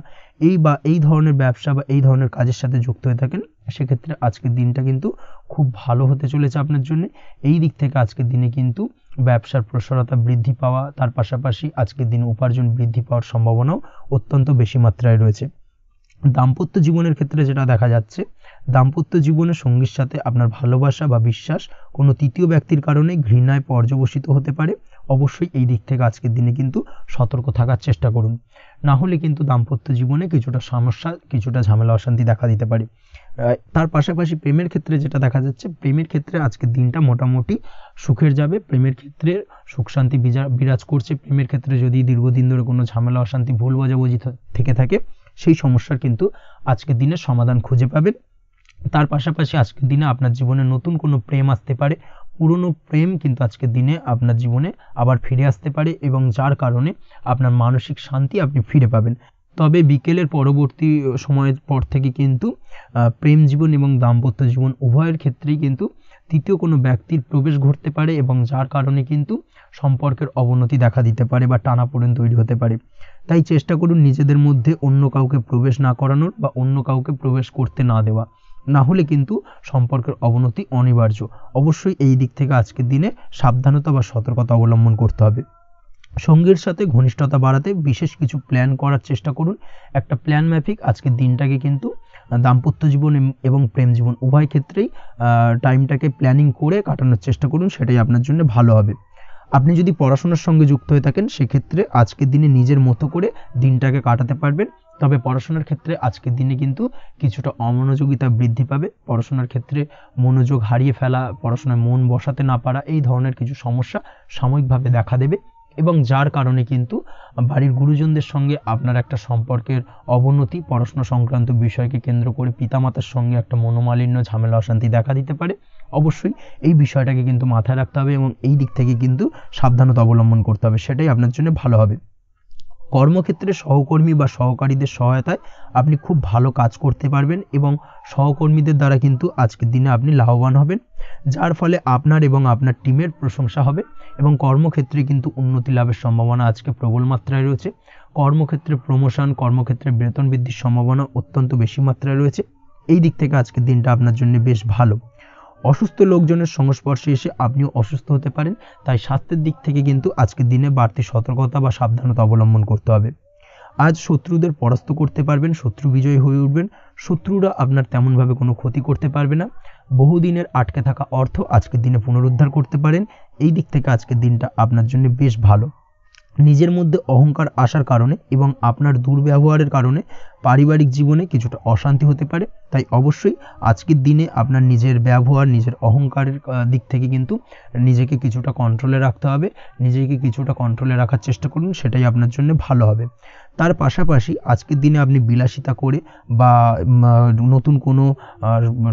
এই ধরনের ব্যবসা বা এই ধরনের কাজের সাথে যুক্ত হয়ে থাকেন, সেক্ষেত্রে আজকের দিনটা কিন্তু খুব ভালো হতে চলেছে আপনার জন্য। এই দিক থেকে আজকের দিনে কিন্তু ব্যবসার প্রসারতা বৃদ্ধি পাওয়া, তার পাশাপাশি আজকের দিনে উপার্জন বৃদ্ধি পাওয়ার সম্ভাবনাও অত্যন্ত বেশি মাত্রায় রয়েছে। দাম্পত্য জীবনের ক্ষেত্রে যেটা দেখা যাচ্ছে, দাম্পত্য জীবনে সঙ্গীর সাথে আপনার ভালোবাসা বা বিশ্বাস কোনো তৃতীয় ব্যক্তির কারণে ঘৃণায় পর্যবসিত হতে পারে। অবশ্যই এই দিক থেকে আজকের দিনে কিন্তু সতর্ক থাকার চেষ্টা করুন, না হলে কিন্তু দাম্পত্য জীবনে কিছুটা সমস্যা, কিছুটা ঝামেলা অশান্তি দেখা দিতে পারে। তার পাশাপাশি প্রেমের ক্ষেত্রে যেটা দেখা যাচ্ছে, প্রেমের ক্ষেত্রে আজকের দিনটা মোটামুটি সুখের যাবে। প্রেমের ক্ষেত্রে সুখ শান্তি বিরাজ করছে। প্রেমের ক্ষেত্রে যদি দীর্ঘদিন ধরে কোনো ঝামেলা অশান্তি, ভুল বোঝাবুঝি থেকে থাকে, সেই সমস্যার কিন্তু আজকের দিনে সমাধান খুঁজে পাবেন। তার পাশাপাশি আজকের দিনে আপনার জীবনে নতুন কোনো প্রেম আসতে পারে। পুরনো প্রেম কিন্তু আজকের দিনে আপনার জীবনে আবার ফিরে আসতে পারে এবং যার কারণে আপনার মানসিক শান্তি আপনি ফিরে পাবেন। তবে বিকেলের পরবর্তী সময়ের পর থেকে কিন্তু প্রেম জীবন এবং দাম্পত্য জীবন উভয়ের ক্ষেত্রেই কিন্তু তৃতীয় কোনো ব্যক্তির প্রবেশ ঘটতে পারে এবং যার কারণে কিন্তু সম্পর্কের অবনতি দেখা দিতে পারে বা টানাপোড়েন তৈরি হতে পারে। তাই চেষ্টা করুন নিজেদের মধ্যে অন্য কাউকে প্রবেশ না করানোর বা অন্য কাউকে প্রবেশ করতে না দেওয়া, না হলে কিন্তু সম্পর্কের অবনতি অনিবার্য। অবশ্যই এই দিক থেকে আজকের দিনে সাবধানতা বা সতর্কতা অবলম্বন করতে হবে। সঙ্গীর সাথে ঘনিষ্ঠতা বাড়াতে বিশেষ কিছু প্ল্যান করার চেষ্টা করুন। একটা প্ল্যান মাফিক আজকের দিনটাকে কিন্তু দাম্পত্য জীবন এবং প্রেম জীবন উভয় ক্ষেত্রেই টাইমটাকে প্ল্যানিং করে কাটানোর চেষ্টা করুন, সেটাই আপনার জন্য ভালো হবে। আপনি যদি পড়াশোনার সঙ্গে যুক্ত হয়ে থাকেন সেক্ষেত্রে আজকের দিনে নিজের মতো করে দিনটাকে কাটাতে পারবেন। তবে পড়াশোনার ক্ষেত্রে আজকের দিনে কিন্তু কিছুটা অমনোযোগিতা বৃদ্ধি পাবে। পড়াশোনার ক্ষেত্রে মনোযোগ হারিয়ে ফেলা, পড়াশোনায় মন বসাতে না পারা, এই ধরনের কিছু সমস্যা সাময়িকভাবে দেখা দেবে এবং যার কারণে কিন্তু বাড়ির গুরুজনদের সঙ্গে আপনার একটা সম্পর্কের অবনতি, পড়াশোনা সংক্রান্ত বিষয়কে কেন্দ্র করে পিতামাতার সঙ্গে একটা মনোমালিন্য, ঝামেলা অশান্তি দেখা দিতে পারে। অবশ্যই এই বিষয়টাকে কিন্তু মাথায় রাখতে হবে এবং এই দিক থেকে কিন্তু সাবধানতা অবলম্বন করতে হবে, সেটাই আপনার জন্য ভালো হবে। কর্মক্ষেত্রে সহকর্মী বা সহকারীদের সহায়তায় আপনি খুব ভালো কাজ করতে পারবেন এবং সহকর্মীদের দ্বারা কিন্তু আজকের দিনে আপনি লাভবান হবেন, যার ফলে আপনার এবং আপনার টিমের প্রশংসা হবে এবং কর্মক্ষেত্রে কিন্তু উন্নতি লাভের সম্ভাবনা আজকে প্রবল মাত্রায় রয়েছে। কর্মক্ষেত্রে প্রমোশন, কর্মক্ষেত্রে বেতন বৃদ্ধির সম্ভাবনা অত্যন্ত বেশি মাত্রায় রয়েছে। এই দিক থেকে আজকের দিনটা আপনার জন্য বেশ ভালো। অসুস্থ লোকজনের সংস্পর্শে এসে আপনিও অসুস্থ হতে পারেন, তাই স্বাস্থ্যের দিক থেকে কিন্তু আজকের দিনে বাড়তি সতর্কতা বা সাবধানতা অবলম্বন করতে হবে। আজ শত্রুদের পরাস্ত করতে পারবেন, শত্রু বিজয়ী হয়ে উঠবেন, শত্রুরা আপনার তেমনভাবে কোনো ক্ষতি করতে পারবে না। বহুদিনের আটকে থাকা অর্থ আজকের দিনে পুনরুদ্ধার করতে পারেন। এই দিক থেকে আজকের দিনটা আপনার জন্য বেশ ভালো। নিজের মধ্যে অহংকার আসার কারণে এবং আপনার দুর্ব্যবহারের কারণে পারিবারিক জীবনে কিছুটা অশান্তি হতে পারে, তাই অবশ্যই আজকের দিনে আপনার নিজের ব্যবহার, নিজের অহংকারের দিক থেকে কিন্তু নিজেকে কিছুটা কন্ট্রোলে রাখতে হবে। নিজেকে কিছুটা কন্ট্রোলে রাখার চেষ্টা করুন, সেটাই আপনার জন্য ভালো হবে। তার পাশাপাশি আজকের দিনে আপনি বিলাসিতা করে বা নতুন কোনো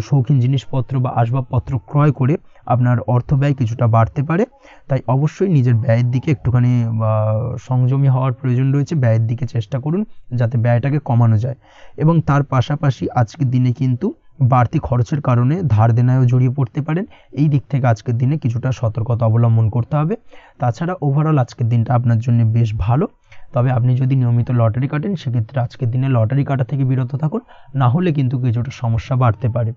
শৌখিন জিনিসপত্র বা আসবাবপত্র ক্রয় করে আপনার অর্থ ব্যয় কিছুটা বাড়তে পারে, তাই অবশ্যই নিজের ব্যয়ের দিকে একটুখানি সংযমী হওয়ার প্রয়োজন রয়েছে। ব্যয়ের দিকে চেষ্টা করুন যাতে ব্যয়টাকে কমানো যায় এবং তার পাশাপাশি আজকের দিনে কিন্তু বাড়তি খরচের কারণে ধার দেনায়ও জড়িয়ে পড়তে পারেন। এই দিক থেকে আজকের দিনে কিছুটা সতর্কতা অবলম্বন করতে হবে। তাছাড়া ওভারঅল আজকের দিনটা আপনার জন্য বেশ ভালো। তবে আপনি যদি নিয়মিত লটারি কাটেন সেক্ষেত্রে আজকের দিনে লটারি কাটা থেকে বিরত থাকুন, না হলে কিন্তু কিছুটা সমস্যা বাড়তে পারে।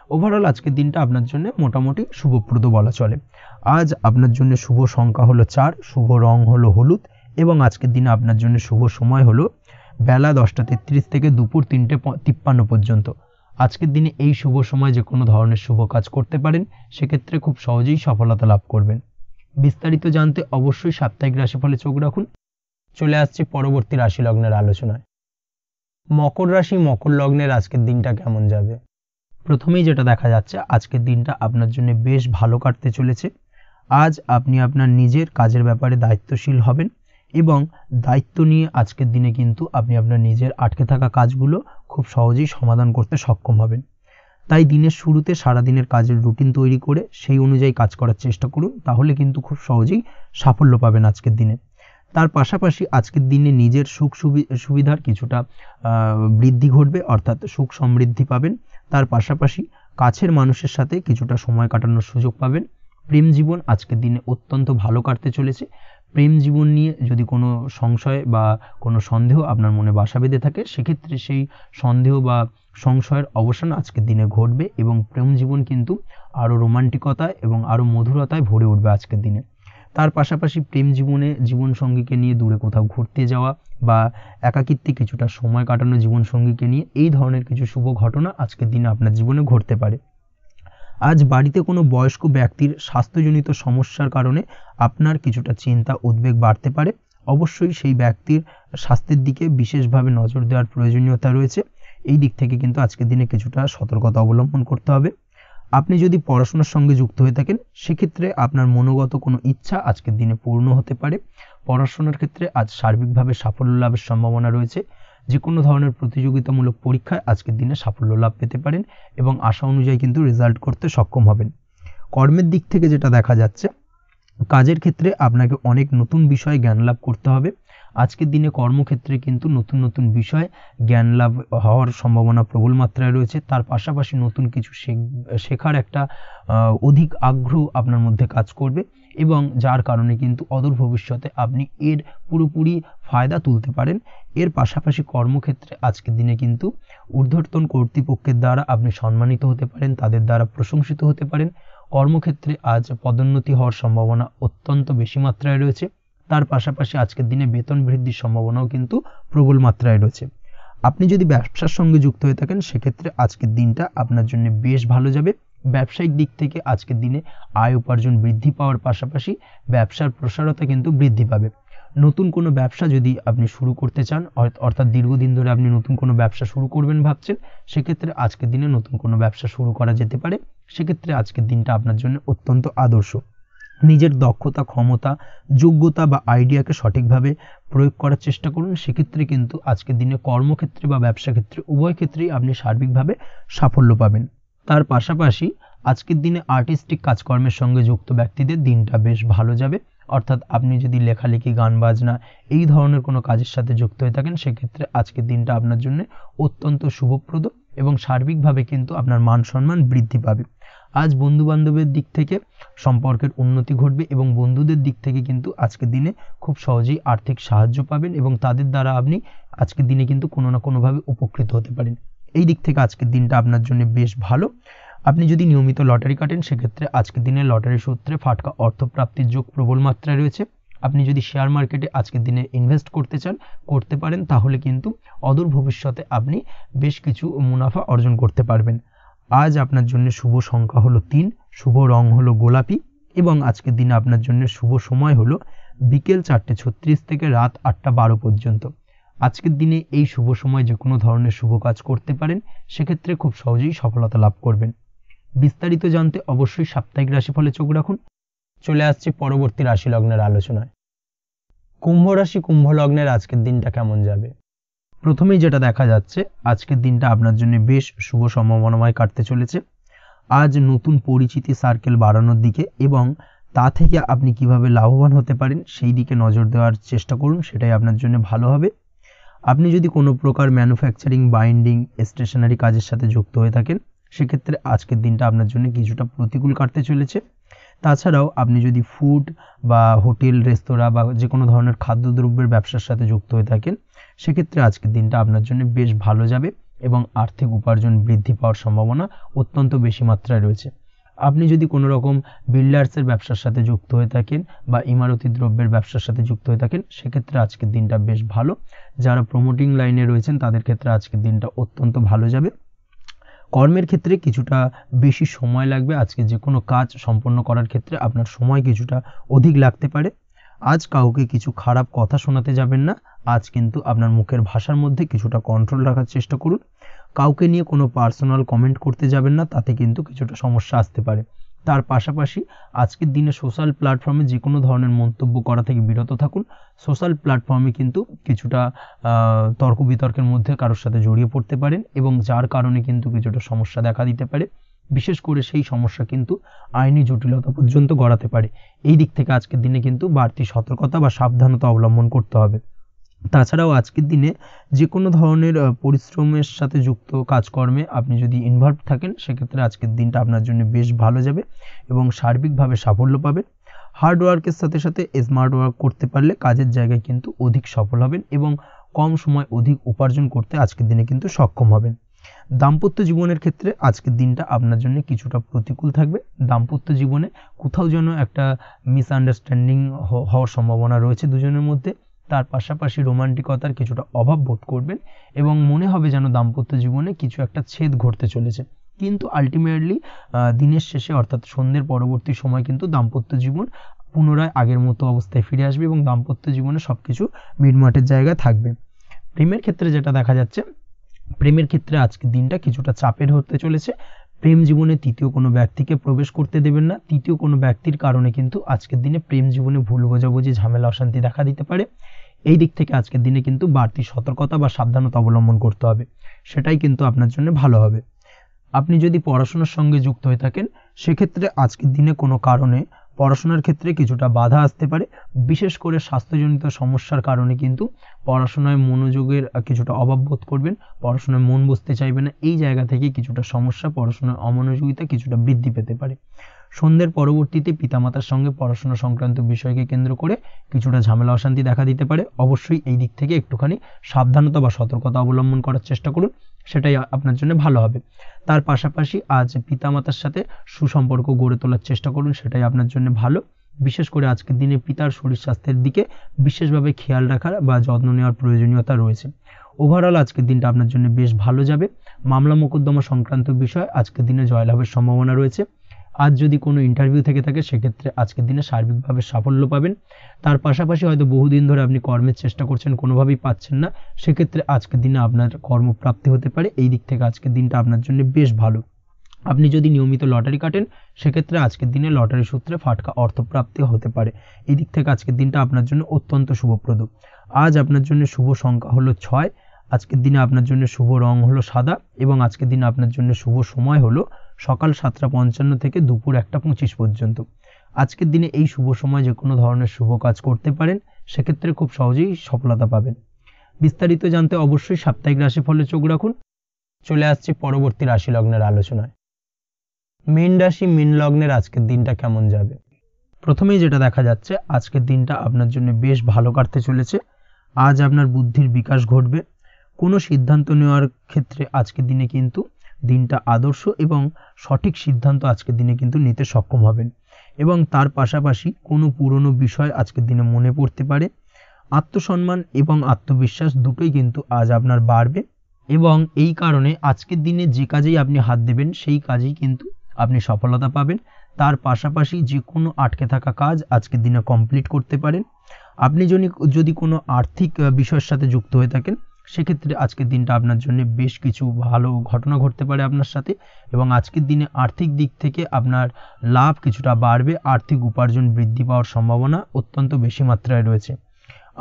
ওভারঅল আজকের দিনটা আপনার জন্য মোটামুটি শুভপ্রদ বলা চলে। আজ আপনার জন্য শুভ সংখ্যা হলো 4, শুভ রং হলো হলুদ এবং আজকের দিনে আপনার জন্য শুভ সময় হলো বেলা 10:33 থেকে দুপুর 3:53 পর্যন্ত। আজকের দিনে এই শুভ সময় যে কোনো ধরনের শুভ কাজ করতে পারেন, সেক্ষেত্রে খুব সহজেই সফলতা লাভ করবেন। বিস্তারিত জানতে অবশ্যই সাপ্তাহিক রাশিফলে চোখ রাখুন। চলে আসছি পরবর্তী রাশি লগ্নের আলোচনায়। মকর রাশি, মকর লগ্নের আজকের দিনটা কেমন যাবে? প্রথমেই যেটা দেখা যাচ্ছে, আজকের দিনটা আপনার জন্য বেশ ভালো কাটতে চলেছে। আজ আপনি আপনার নিজের কাজের ব্যাপারে দায়িত্বশীল হবেন এবং দায়িত্ব নিয়ে আজকের দিনে কিন্তু আপনি আপনার নিজের আটকে থাকা কাজগুলো খুব সহজেই সমাধান করতে সক্ষম হবেন। তাই দিনের শুরুতে সারাদিনের কাজের রুটিন তৈরি করে সেই অনুযায়ী কাজ করার চেষ্টা করুন, তাহলে কিন্তু খুব সহজেই সাফল্য পাবেন আজকের দিনে। তার পাশাপাশি আজকের দিনে নিজের সুখ সুবিধার কিছুটা বৃদ্ধি ঘটবে, অর্থাৎ সুখ সমৃদ্ধি পাবেন। তার পাশাপাশি কাছের মানুষের সাথে কিছুটা সময় কাটানোর সুযোগ পাবেন। প্রেম জীবন আজকের দিনে অত্যন্ত ভালো কাটতে চলেছে। প্রেম জীবন নিয়ে যদি কোনো সংশয় বা কোনো সন্দেহ আপনার মনে বাসা বেঁধে থাকে, সেক্ষেত্রে সেই সন্দেহ বা সংশয়ের অবসান আজকের দিনে ঘটবে এবং প্রেম জীবন কিন্তু আরও রোমান্টিকতায় এবং আরও মধুরতায় ভরে উঠবে আজকের দিনে। তার পাশাপাশি প্রেম জীবনে জীবনসঙ্গীকে নিয়ে দূরে কোথাও ঘুরতে যাওয়া বা একাকিত্বে কিছুটা সময় কাটানো জীবনসঙ্গীকে নিয়ে, এই ধরনের কিছু শুভ ঘটনা আজকের দিনে আপনার জীবনে ঘটতে পারে। আজ বাড়িতে কোনো বয়স্ক ব্যক্তির স্বাস্থ্যজনিত সমস্যার কারণে আপনার কিছুটা চিন্তা উদ্বেগ বাড়তে পারে। অবশ্যই সেই ব্যক্তির স্বাস্থ্যের দিকে বিশেষভাবে নজর দেওয়ার প্রয়োজনীয়তা রয়েছে। এই দিক থেকে কিন্তু আজকের দিনে কিছুটা সতর্কতা অবলম্বন করতে হবে। আপনি যদি পড়াশোনার সঙ্গে যুক্ত হয়ে থাকেন, সেক্ষেত্রে আপনার মনোগত কোনো ইচ্ছা আজকের দিনে পূর্ণ হতে পারে। পড়াশোনার ক্ষেত্রে আজ সার্বিকভাবে সাফল্য লাভের সম্ভাবনা রয়েছে। যে কোনো ধরনের প্রতিযোগিতামূলক পরীক্ষায় আজকের দিনে সাফল্য লাভ পেতে পারেন এবং আশা অনুযায়ী কিন্তু রেজাল্ট করতে সক্ষম হবেন। কর্মের দিক থেকে যেটা দেখা যাচ্ছে, কাজের ক্ষেত্রে আপনাকে অনেক নতুন বিষয়ে জ্ঞান লাভ করতে হবে। আজকের দিনে কর্মক্ষেত্রে কিন্তু নতুন নতুন বিষয় জ্ঞান লাভ হওয়ার সম্ভাবনা প্রবল মাত্রায় রয়েছে। তার পাশাপাশি নতুন কিছু শেখার একটা অধিক আগ্রহ আপনার মধ্যে কাজ করবে এবং যার কারণে কিন্তু অদূর ভবিষ্যতে আপনি এর পুরোপুরি ফায়দা তুলতে পারেন। এর পাশাপাশি কর্মক্ষেত্রে আজকের দিনে কিন্তু ঊর্ধ্বতন কর্তৃপক্ষের দ্বারা আপনি সম্মানিত হতে পারেন, তাদের দ্বারা প্রশংসিত হতে পারেন। কর্মক্ষেত্রে আজ পদোন্নতি হওয়ার সম্ভাবনা অত্যন্ত বেশি মাত্রায় রয়েছে। তার পাশাপাশি আজকের দিনে বেতন বৃদ্ধির সম্ভাবনাও কিন্তু প্রবল মাত্রায় রয়েছে। আপনি যদি ব্যবসার সঙ্গে যুক্ত হয়ে থাকেন, সেক্ষেত্রে আজকের দিনটা আপনার জন্য বেশ ভালো যাবে। ব্যবসায়িক দিক থেকে আজকের দিনে আয় উপার্জন বৃদ্ধি পাওয়ার পাশাপাশি ব্যবসার প্রসারতা কিন্তু বৃদ্ধি পাবে। নতুন কোনো ব্যবসা যদি আপনি শুরু করতে চান, অর্থাৎ দীর্ঘদিন ধরে আপনি নতুন কোনো ব্যবসা শুরু করবেন ভাবছেন, সেক্ষেত্রে আজকের দিনে নতুন কোনো ব্যবসা শুরু করা যেতে পারে। সেক্ষেত্রে আজকের দিনটা আপনার জন্য অত্যন্ত আদর্শ। নিজের দক্ষতা, ক্ষমতা, যোগ্যতা বা আইডিয়াকে সঠিকভাবে প্রয়োগ করার চেষ্টা করুন। সেক্ষেত্রে কিন্তু আজকের দিনে কর্মক্ষেত্রে বা ব্যবসা ক্ষেত্রে উভয় ক্ষেত্রেই আপনি সার্বিকভাবে সাফল্য পাবেন। তার পাশাপাশি আজকের দিনে আর্টিস্টিক কাজকর্মের সঙ্গে যুক্ত ব্যক্তিদের দিনটা বেশ ভালো যাবে। অর্থাৎ আপনি যদি লেখালেখি, গান বাজনা এই ধরনের কোনো কাজের সাথে যুক্ত হয়ে থাকেন, সেক্ষেত্রে আজকের দিনটা আপনার জন্য অত্যন্ত শুভপ্রদ এবং সার্বিকভাবে কিন্তু আপনার মান সম্মান বৃদ্ধি পাবে। আজ বন্ধু বান্ধবের দিক থেকে সম্পর্কের উন্নতি ঘটবে এবং বন্ধুদের দিক থেকে কিন্তু আজকের দিনে খুব সহজেই আর্থিক সাহায্য পাবেন এবং তাদের দ্বারা আপনি আজকের দিনে কিন্তু কোনো না কোনোভাবে উপকৃত হতে পারেন। এই দিক থেকে আজকের দিনটা আপনার জন্য বেশ ভালো। আপনি যদি নিয়মিত লটারি কাটেন, সেক্ষেত্রে আজকের দিনে লটারি সূত্রে ফাটকা অর্থপ্রাপ্তির যোগ প্রবল মাত্রায় রয়েছে। আপনি যদি শেয়ার মার্কেটে আজকের দিনে ইনভেস্ট করতে চান, করতে পারেন, তাহলে কিন্তু অদূর ভবিষ্যতে আপনি বেশ কিছু মুনাফা অর্জন করতে পারবেন। আজ আপনার জন্য শুভ সংখ্যা হলো 3, শুভ রং হলো গোলাপি এবং আজকের দিনে আপনার জন্য শুভ সময় হলো বিকেল 4:36 থেকে রাত 8:12 পর্যন্ত। আজকের দিনে এই শুভ সময় যে কোনো ধরনের শুভ কাজ করতে পারেন, সেক্ষেত্রে খুব সহজেই সফলতা লাভ করবেন। বিস্তারিত জানতে অবশ্যই সাপ্তাহিক রাশিফলে চোখ রাখুন। চলে আসছি পরবর্তী রাশি লগ্নের আলোচনায়। কুম্ভ রাশি, কুম্ভ লগ্নের আজকের দিনটা কেমন যাবে? প্রথমেই যেটা দেখা যাচ্ছে, আজকের দিনটা আপনার জন্য বেশ শুভ সম্ভাবনাময় কাটতে চলেছে। আজ নতুন পরিচিতি সার্কেল বাড়ানোর দিকে এবং তা থেকে আপনি কিভাবে লাভবান হতে পারেন সেই দিকে নজর দেওয়ার চেষ্টা করুন, সেটাই আপনার জন্য ভালো হবে। আপনি যদি কোনো প্রকার ম্যানুফ্যাকচারিং, বাইন্ডিং, স্টেশনারি কাজের সাথে যুক্ত হয়ে থাকেন, সেক্ষেত্রে আজকের দিনটা আপনার জন্য কিছুটা প্রতিকূল কাটতে চলেছে। তাছাড়াও আপনি যদি ফুড বা হোটেল, রেস্তোরাঁ বা যে কোনো ধরনের খাদ্যদ্রব্যের ব্যবসার সাথে যুক্ত হয়ে থাকেন, সেক্ষেত্রে আজকের দিনটা আপনার জন্য বেশ ভালো যাবে এবং আর্থিক উপার্জন বৃদ্ধি পাওয়ার সম্ভাবনা অত্যন্ত বেশি মাত্রায় রয়েছে। আপনি যদি কোনো রকম বিল্ডার্সের ব্যবসার সাথে যুক্ত হয়ে থাকেন বা ইমারতি দ্রব্যের ব্যবসার সাথে যুক্ত হয়ে থাকেন, সেক্ষেত্রে আজকের দিনটা বেশ ভালো। যারা প্রমোটিং লাইনে রয়েছেন তাদের ক্ষেত্রে আজকের দিনটা অত্যন্ত ভালো যাবে। কর্মের ক্ষেত্রে কিছুটা বেশি সময় লাগবে। আজকে যে কোনো কাজ সম্পন্ন করার ক্ষেত্রে আপনার সময় কিছুটা অধিক লাগতে পারে। আজ কাউকে কিছু খারাপ কথা শোনাতে যাবেন না। আজ কিন্তু আপনার মুখের ভাষার মধ্যে কিছুটা কন্ট্রোল রাখার চেষ্টা করুন। কাউকে নিয়ে কোনো পার্সোনাল কমেন্ট করতে যাবেন না, তাতে কিন্তু কিছুটা সমস্যা আসতে পারে। তার পাশাপাশি আজকের দিনে সোশ্যাল প্ল্যাটফর্মে যে কোনো ধরনের মন্তব্য করা থেকে বিরত থাকুন। সোশ্যাল প্ল্যাটফর্মে কিন্তু কিছুটা তর্ক বিতর্কের মধ্যে কারোর সাথে জড়িয়ে পড়তে পারেন এবং যার কারণে কিন্তু কিছুটা সমস্যা দেখা দিতে পারে। বিশেষ করে সেই সমস্যা কিন্তু আইনি জটিলতা পর্যন্ত গড়াতে পারে। এই দিক থেকে আজকের দিনে কিন্তু বাড়তি সতর্কতা বা সাবধানতা অবলম্বন করতে হবে। তাছাড়াও আজকের দিনে যে কোনো ধরনের পরিশ্রমের সাথে যুক্ত কাজকর্মে আপনি যদি ইনভলভ থাকেন, সেক্ষেত্রে আজকের দিনটা আপনার জন্য বেশ ভালো যাবে এবং সার্বিকভাবে সাফল্য পাবেন। হার্ড ওয়ার্কের সাথে সাথে স্মার্ট ওয়ার্ক করতে পারলে কাজের জায়গায় কিন্তু অধিক সফল হবেন এবং কম সময় অধিক উপার্জন করতে আজকের দিনে কিন্তু সক্ষম হবেন। দাম্পত্য জীবনের ক্ষেত্রে আজকের দিনটা আপনার জন্য কিছুটা প্রতিকূল থাকবে। দাম্পত্য জীবনে কোথাও যেন একটা মিসআন্ডারস্ট্যান্ডিং হওয়ার সম্ভাবনা রয়েছে দুজনের মধ্যে। তার পাশাপাশি রোমান্টিকতার কিছুটা অভাব বোধ করবেন এবং মনে হবে যেন দাম্পত্য জীবনে কিছু একটা ছেদ ঘটতে চলেছে। কিন্তু আলটিমেটলি দিনের শেষে অর্থাৎ সন্ধ্যের পরবর্তী সময় কিন্তু দাম্পত্য জীবন পুনরায় আগের মতো অবস্থায় ফিরে আসবে এবং দাম্পত্য জীবনে সবকিছু মিটমাটের জায়গায় থাকবে। প্রেমের ক্ষেত্রে যেটা দেখা যাচ্ছে, প্রেমের ক্ষেত্রে আজকের দিনটা কিছুটা চাপের হতে চলেছে। প্রেম জীবনে তৃতীয় কোনো ব্যক্তিকে প্রবেশ করতে দেবেন না। তৃতীয় কোনো ব্যক্তির কারণে কিন্তু আজকের দিনে প্রেম জীবনে ভুল বোঝাবুঝি, ঝামেলা, অশান্তি দেখা দিতে পারে। এই দিক থেকে আজকের দিনে কিন্তু বাড়তি সতর্কতা বা সাবধানতা অবলম্বন করতে হবে, সেটাই কিন্তু আপনার জন্য ভালো হবে। আপনি যদি পড়াশোনার সঙ্গে যুক্ত হয়ে থাকেন, সেক্ষেত্রে আজকের দিনে কোনো কারণে পড়াশোনার ক্ষেত্রে কিছুটা বাধা আসতে পারে। বিশেষ করে স্বাস্থ্যজনিত সমস্যার কারণে কিন্তু পড়াশোনায় মনোযোগের কিছুটা অভাব বোধ করবেন, পড়াশোনায় মন বসতে চাইবে না। এই জায়গা থেকে কিছুটা সমস্যা, পড়াশোনার অমনোযোগিতা কিছুটা বৃদ্ধি পেতে পারে। সন্ধ্যের পরবর্তীতে পিতামাতার সঙ্গে পড়াশোনা সংক্রান্ত বিষয়কে কেন্দ্র করে কিছুটা ঝামেলা, অশান্তি দেখা দিতে পারে। অবশ্যই এই দিক থেকে একটুখানি সাবধানতা বা সতর্কতা অবলম্বন করার চেষ্টা করুন, সেটাই আপনার জন্য ভালো হবে। তার পাশাপাশি আজ পিতামাতার সাথে সুসম্পর্ক গড়ে তোলার চেষ্টা করুন, সেটাই আপনার জন্য ভালো। বিশেষ করে আজকের দিনে পিতার শরীর স্বাস্থ্যের দিকে বিশেষভাবে খেয়াল রাখার বা যত্ন নেওয়ার প্রয়োজনীয়তা রয়েছে। ওভারঅল আজকের দিনটা আপনার জন্য বেশ ভালো যাবে। মামলা মোকদ্দমা সংক্রান্ত বিষয় আজকের দিনে জয়লাভের সম্ভাবনা রয়েছে। আজ যদি কোনো ইন্টারভিউ থেকে থাকে, সেক্ষেত্রে আজকের দিনে সার্বিকভাবে সাফল্য পাবেন। তার পাশাপাশি হয়তো বহুদিন ধরে আপনি কর্মের চেষ্টা করছেন, কোনোভাবেই পাচ্ছেন না, সেক্ষেত্রে আজকের দিনে আপনার কর্মপ্রাপ্তি হতে পারে। এই দিক থেকে আজকের দিনটা আপনার জন্য বেশ ভালো। আপনি যদি নিয়মিত লটারি কাটেন, সেক্ষেত্রে আজকের দিনে লটারি সূত্রে ফাটকা অর্থপ্রাপ্তি হতে পারে। এই দিক থেকে আজকের দিনটা আপনার জন্য অত্যন্ত শুভপ্রদ। আজ আপনার জন্য শুভ সংখ্যা হলো 6। আজকের দিনে আপনার জন্য শুভ রং হলো সাদা এবং আজকের দিনে আপনার জন্য শুভ সময় হলো সকাল 7:55 থেকে দুপুর 1:25 পর্যন্ত। আজকের দিনে এই শুভ সময় যে কোনো ধরনের শুভ কাজ করতে পারেন, সেক্ষেত্রে খুব সহজেই সফলতা পাবেন। বিস্তারিত জানতে অবশ্যই সাপ্তাহিক রাশিফলে চোখ রাখুন। চলে আসছি পরবর্তী রাশি লগ্নের আলোচনায়। মীন রাশি মীন লগ্নের আজকের দিনটা কেমন যাবে? প্রথমেই যেটা দেখা যাচ্ছে, আজকের দিনটা আপনার জন্য বেশ ভালো কাটতে চলেছে। আজ আপনার বুদ্ধির বিকাশ ঘটবে। কোনো সিদ্ধান্ত নেওয়ার ক্ষেত্রে আজকের দিনে কিন্তু দিনটা আদর্শ এবং সঠিক সিদ্ধান্ত আজকের দিনে কিন্তু নিতে সক্ষম হবেন। এবং তার পাশাপাশি কোনো পুরনো বিষয় আজকের দিনে মনে পড়তে পারে। আত্মসম্মান এবং আত্মবিশ্বাস দুটোই কিন্তু আজ আপনার বাড়বে এবং এই কারণে আজকের দিনে যে কাজেই আপনি হাত দেবেন সেই কাজেই কিন্তু আপনি সফলতা পাবেন। তার পাশাপাশি যে কোনো আটকে থাকা কাজ আজকের দিনে কমপ্লিট করতে পারেন। আপনি যদি কোনো আর্থিক বিষয়ের সাথে যুক্ত হয়ে থাকেন, সেক্ষেত্রে আজকের দিনটা আপনার জন্য বেশ কিছু ভালো ঘটনা ঘটতে পারে আপনার সাথে এবং আজকের দিনে আর্থিক দিক থেকে আপনার লাভ কিছুটা বাড়বে। আর্থিক উপার্জন বৃদ্ধি পাওয়ার সম্ভাবনা অত্যন্ত বেশি মাত্রায় রয়েছে।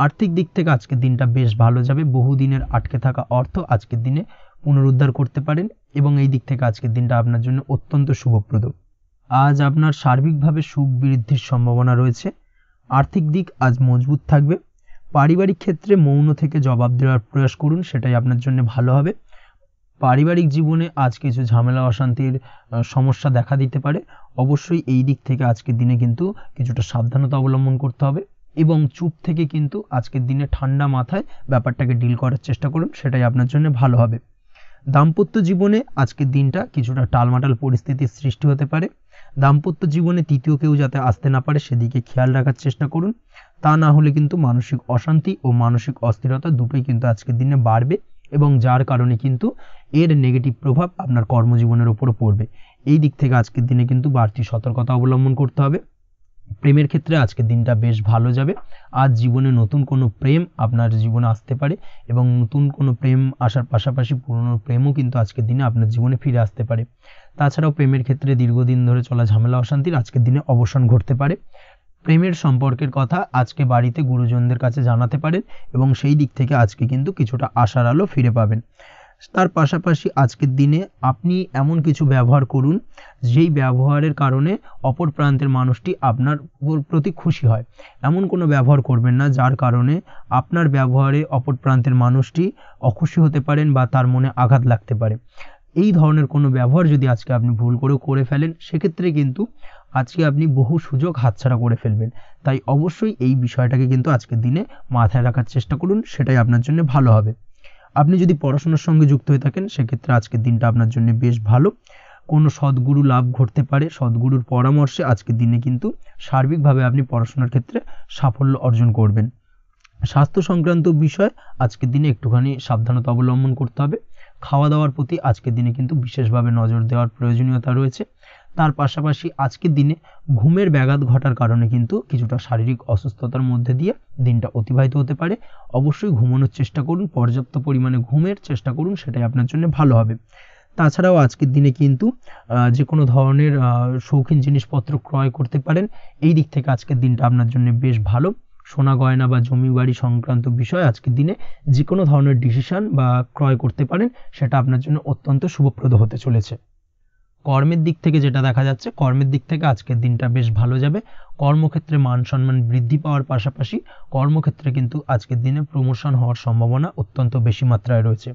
আর্থিক দিক থেকে আজকের দিনটা বেশ ভালো যাবে। বহুদিনের আটকে থাকা অর্থ আজকের দিনে পুনরুদ্ধার করতে পারেন এবং এই দিক থেকে আজকের দিনটা আপনার জন্য অত্যন্ত শুভপ্রদ। আজ আপনার সার্বিকভাবে সুখ বৃদ্ধির সম্ভাবনা রয়েছে। আর্থিক দিক আজ মজবুত থাকবে। পারিবারিক ক্ষেত্রে মৌন থেকে জবাব দেওয়ার প্রয়াস করুন, সেটাই আপনার জন্য ভালো হবে। পারিবারিক জীবনে আজ কিছু ঝামেলা অশান্তির সমস্যা দেখা দিতে পারে। অবশ্যই এই দিক থেকে আজকের দিনে কিন্তু কিছুটা সাবধানতা অবলম্বন করতে হবে এবং চুপ থেকে কিন্তু আজকের দিনে ঠান্ডা মাথায় ব্যাপারটাকে ডিল করার চেষ্টা করুন, সেটাই আপনার জন্য ভালো হবে। দাম্পত্য জীবনে আজকের দিনটা কিছুটা টালমাটাল পরিস্থিতির সৃষ্টি হতে পারে। দাম্পত্য জীবনে তৃতীয় কেউ যাতে আসতে না পারে সেদিকে খেয়াল রাখার চেষ্টা করুন। তা না হলে কিন্তু মানসিক অশান্তি ও মানসিক অস্থিরতা দুটোই কিন্তু আজকের দিনে বাড়বে এবং যার কারণে কিন্তু এর নেগেটিভ প্রভাব আপনার কর্মজীবনের উপরও পড়বে। এই দিক থেকে আজকের দিনে কিন্তু বাড়তি সতর্কতা অবলম্বন করতে হবে। প্রেমের ক্ষেত্রে আজকের দিনটা বেশ ভালো যাবে। আজ জীবনে নতুন কোনো প্রেম আপনার জীবনে আসতে পারে এবং নতুন কোনো প্রেম আসার পাশাপাশি পুরনো প্রেমও কিন্তু আজকের দিনে আপনার জীবনে ফিরে আসতে পারে। তাছাড়াও প্রেমের ক্ষেত্রে দীর্ঘদিন ধরে চলা ঝামেলা অশান্তির আজকের দিনে অবসান ঘটতে পারে। প্রেমের সম্পর্কের কথা আজকে বাড়িতে গুরুজনদের কাছে জানাতে পারেন এবং সেই দিক থেকে আজকে কিন্তু কিছুটা আশার আলো ফিরে পাবেন। তার পাশাপাশি আজকের দিনে আপনি এমন কিছু ব্যবহার করুন যেই ব্যবহারের কারণে অপর প্রান্তের মানুষটি আপনার প্রতি খুশি হয়। এমন কোনো ব্যবহার করবেন না যার কারণে আপনার ব্যবহারে অপর প্রান্তের মানুষটি অখুশি হতে পারেন বা তার মনে আঘাত লাগতে পারে। এই ধরনের কোনো ব্যবহার যদি আজকে আপনি ভুল করে ফেলেন, সেক্ষেত্রে কিন্তু আজকে আপনি বহু সুযোগ হাতছাড়া করে ফেলবেন। তাই অবশ্যই এই বিষয়টাকে কিন্তু আজকের দিনে মাথায় রাখার চেষ্টা করুন, সেটাই আপনার জন্য ভালো হবে। আপনি যদি পড়াশোনার সঙ্গে যুক্ত হয়ে থাকেন, সেক্ষেত্রে আজকের দিনটা আপনার জন্য বেশ ভালো। কোনো সদ্গুরু লাভ ঘটতে পারে। সদ্গুরুর পরামর্শে আজকের দিনে কিন্তু সার্বিকভাবে আপনি পড়াশোনার ক্ষেত্রে সাফল্য অর্জন করবেন। স্বাস্থ্য সংক্রান্ত বিষয় আজকের দিনে একটুখানি সাবধানতা অবলম্বন করতে হবে। খাওয়া দাওয়ার প্রতি আজকের দিনে কিন্তু বিশেষভাবে নজর দেওয়ার প্রয়োজনীয়তা রয়েছে। তার পাশাপাশি আজকের দিনে ঘুমের ব্যাঘাত ঘটার কারণে কিন্তু কিছুটা শারীরিক অসুস্থতার মধ্যে দিয়ে দিনটা অতিবাহিত হতে পারে। অবশ্যই ঘুমানোর চেষ্টা করুন, পর্যাপ্ত পরিমাণে ঘুমের চেষ্টা করুন, সেটাই আপনার জন্য ভালো হবে। তাছাড়াও আজকের দিনে কিন্তু যে কোনো ধরনের শৌখিন জিনিসপত্র ক্রয় করতে পারেন। এই দিক থেকে আজকের দিনটা আপনার জন্য বেশ ভালো। সোনা গয়না বা জমি বাড়ি সংক্রান্ত বিষয় আজকের দিনে যে কোনো ধরনের ডিসিশন বা ক্রয় করতে পারেন, সেটা আপনার জন্য অত্যন্ত শুভপ্রদ হতে চলেছে। কর্মের দিক থেকে যেটা দেখা যাচ্ছে, কর্মের দিক থেকে আজকের দিনটা বেশ ভালো যাবে। কর্মক্ষেত্রে মান সম্মান বৃদ্ধি পাওয়ার পাশাপাশি কর্মক্ষেত্রে কিন্তু আজকের দিনে প্রমোশন হওয়ার সম্ভাবনা অত্যন্ত বেশি মাত্রায় রয়েছে।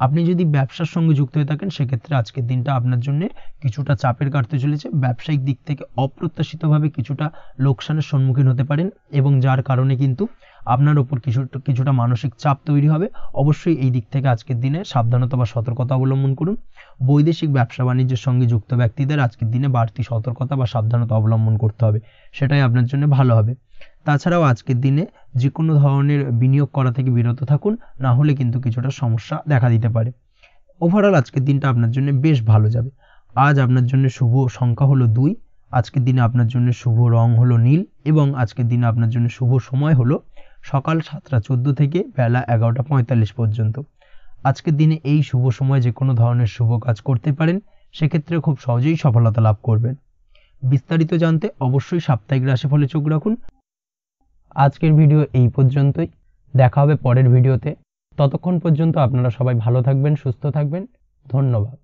আপনি যদি ব্যবসার সঙ্গে যুক্ত হয়ে থাকেন, সেক্ষেত্রে আজকের দিনটা আপনার জন্য কিছুটা চাপের কাটতে চলেছে। ব্যবসায়িক দিক থেকে অপ্রত্যাশিতভাবে কিছুটা লোকসানের সম্মুখীন হতে পারেন এবং যার কারণে কিন্তু আপনার উপর কিছুটা মানসিক চাপ তৈরি হবে। অবশ্যই এই দিক থেকে আজকের দিনে সাবধানতা বা সতর্কতা অবলম্বন করুন। বৈদেশিক ব্যবসা বাণিজ্যের সঙ্গে যুক্ত ব্যক্তিদের আজকের দিনে বাড়তি সতর্কতা বা সাবধানতা অবলম্বন করতে হবে, সেটাই আপনার জন্য ভালো হবে। তাছাড়াও আজকের দিনে যে কোনো ধরনের বিনিয়োগ করা থেকে বিরত থাকুন, না হলে কিন্তু কিছুটা সমস্যা দেখা দিতে পারে। ওভারঅল আজকের দিনটা আপনার জন্য বেশ ভালো যাবে। আজ আপনার জন্য শুভ সংখ্যা হলো 2। আজকের দিনে আপনার জন্য শুভ রং হলো নীল এবং আজকের দিনে আপনার জন্য শুভ সময় হলো সকাল 7:14 থেকে বেলা 11:45 পর্যন্ত। আজকের দিনে এই শুভ সময় যে কোনো ধরনের শুভ কাজ করতে পারেন, সেক্ষেত্রে খুব সহজেই সফলতা লাভ করবেন। বিস্তারিত জানতে অবশ্যই সাপ্তাহিক রাশিফলে চোখ রাখুন। আজকের ভিডিও এই পর্যন্তই। দেখা হবে পরের ভিডিওতে। ততক্ষণ পর্যন্ত আপনারা সবাই ভালো থাকবেন, সুস্থ থাকবেন। ধন্যবাদ।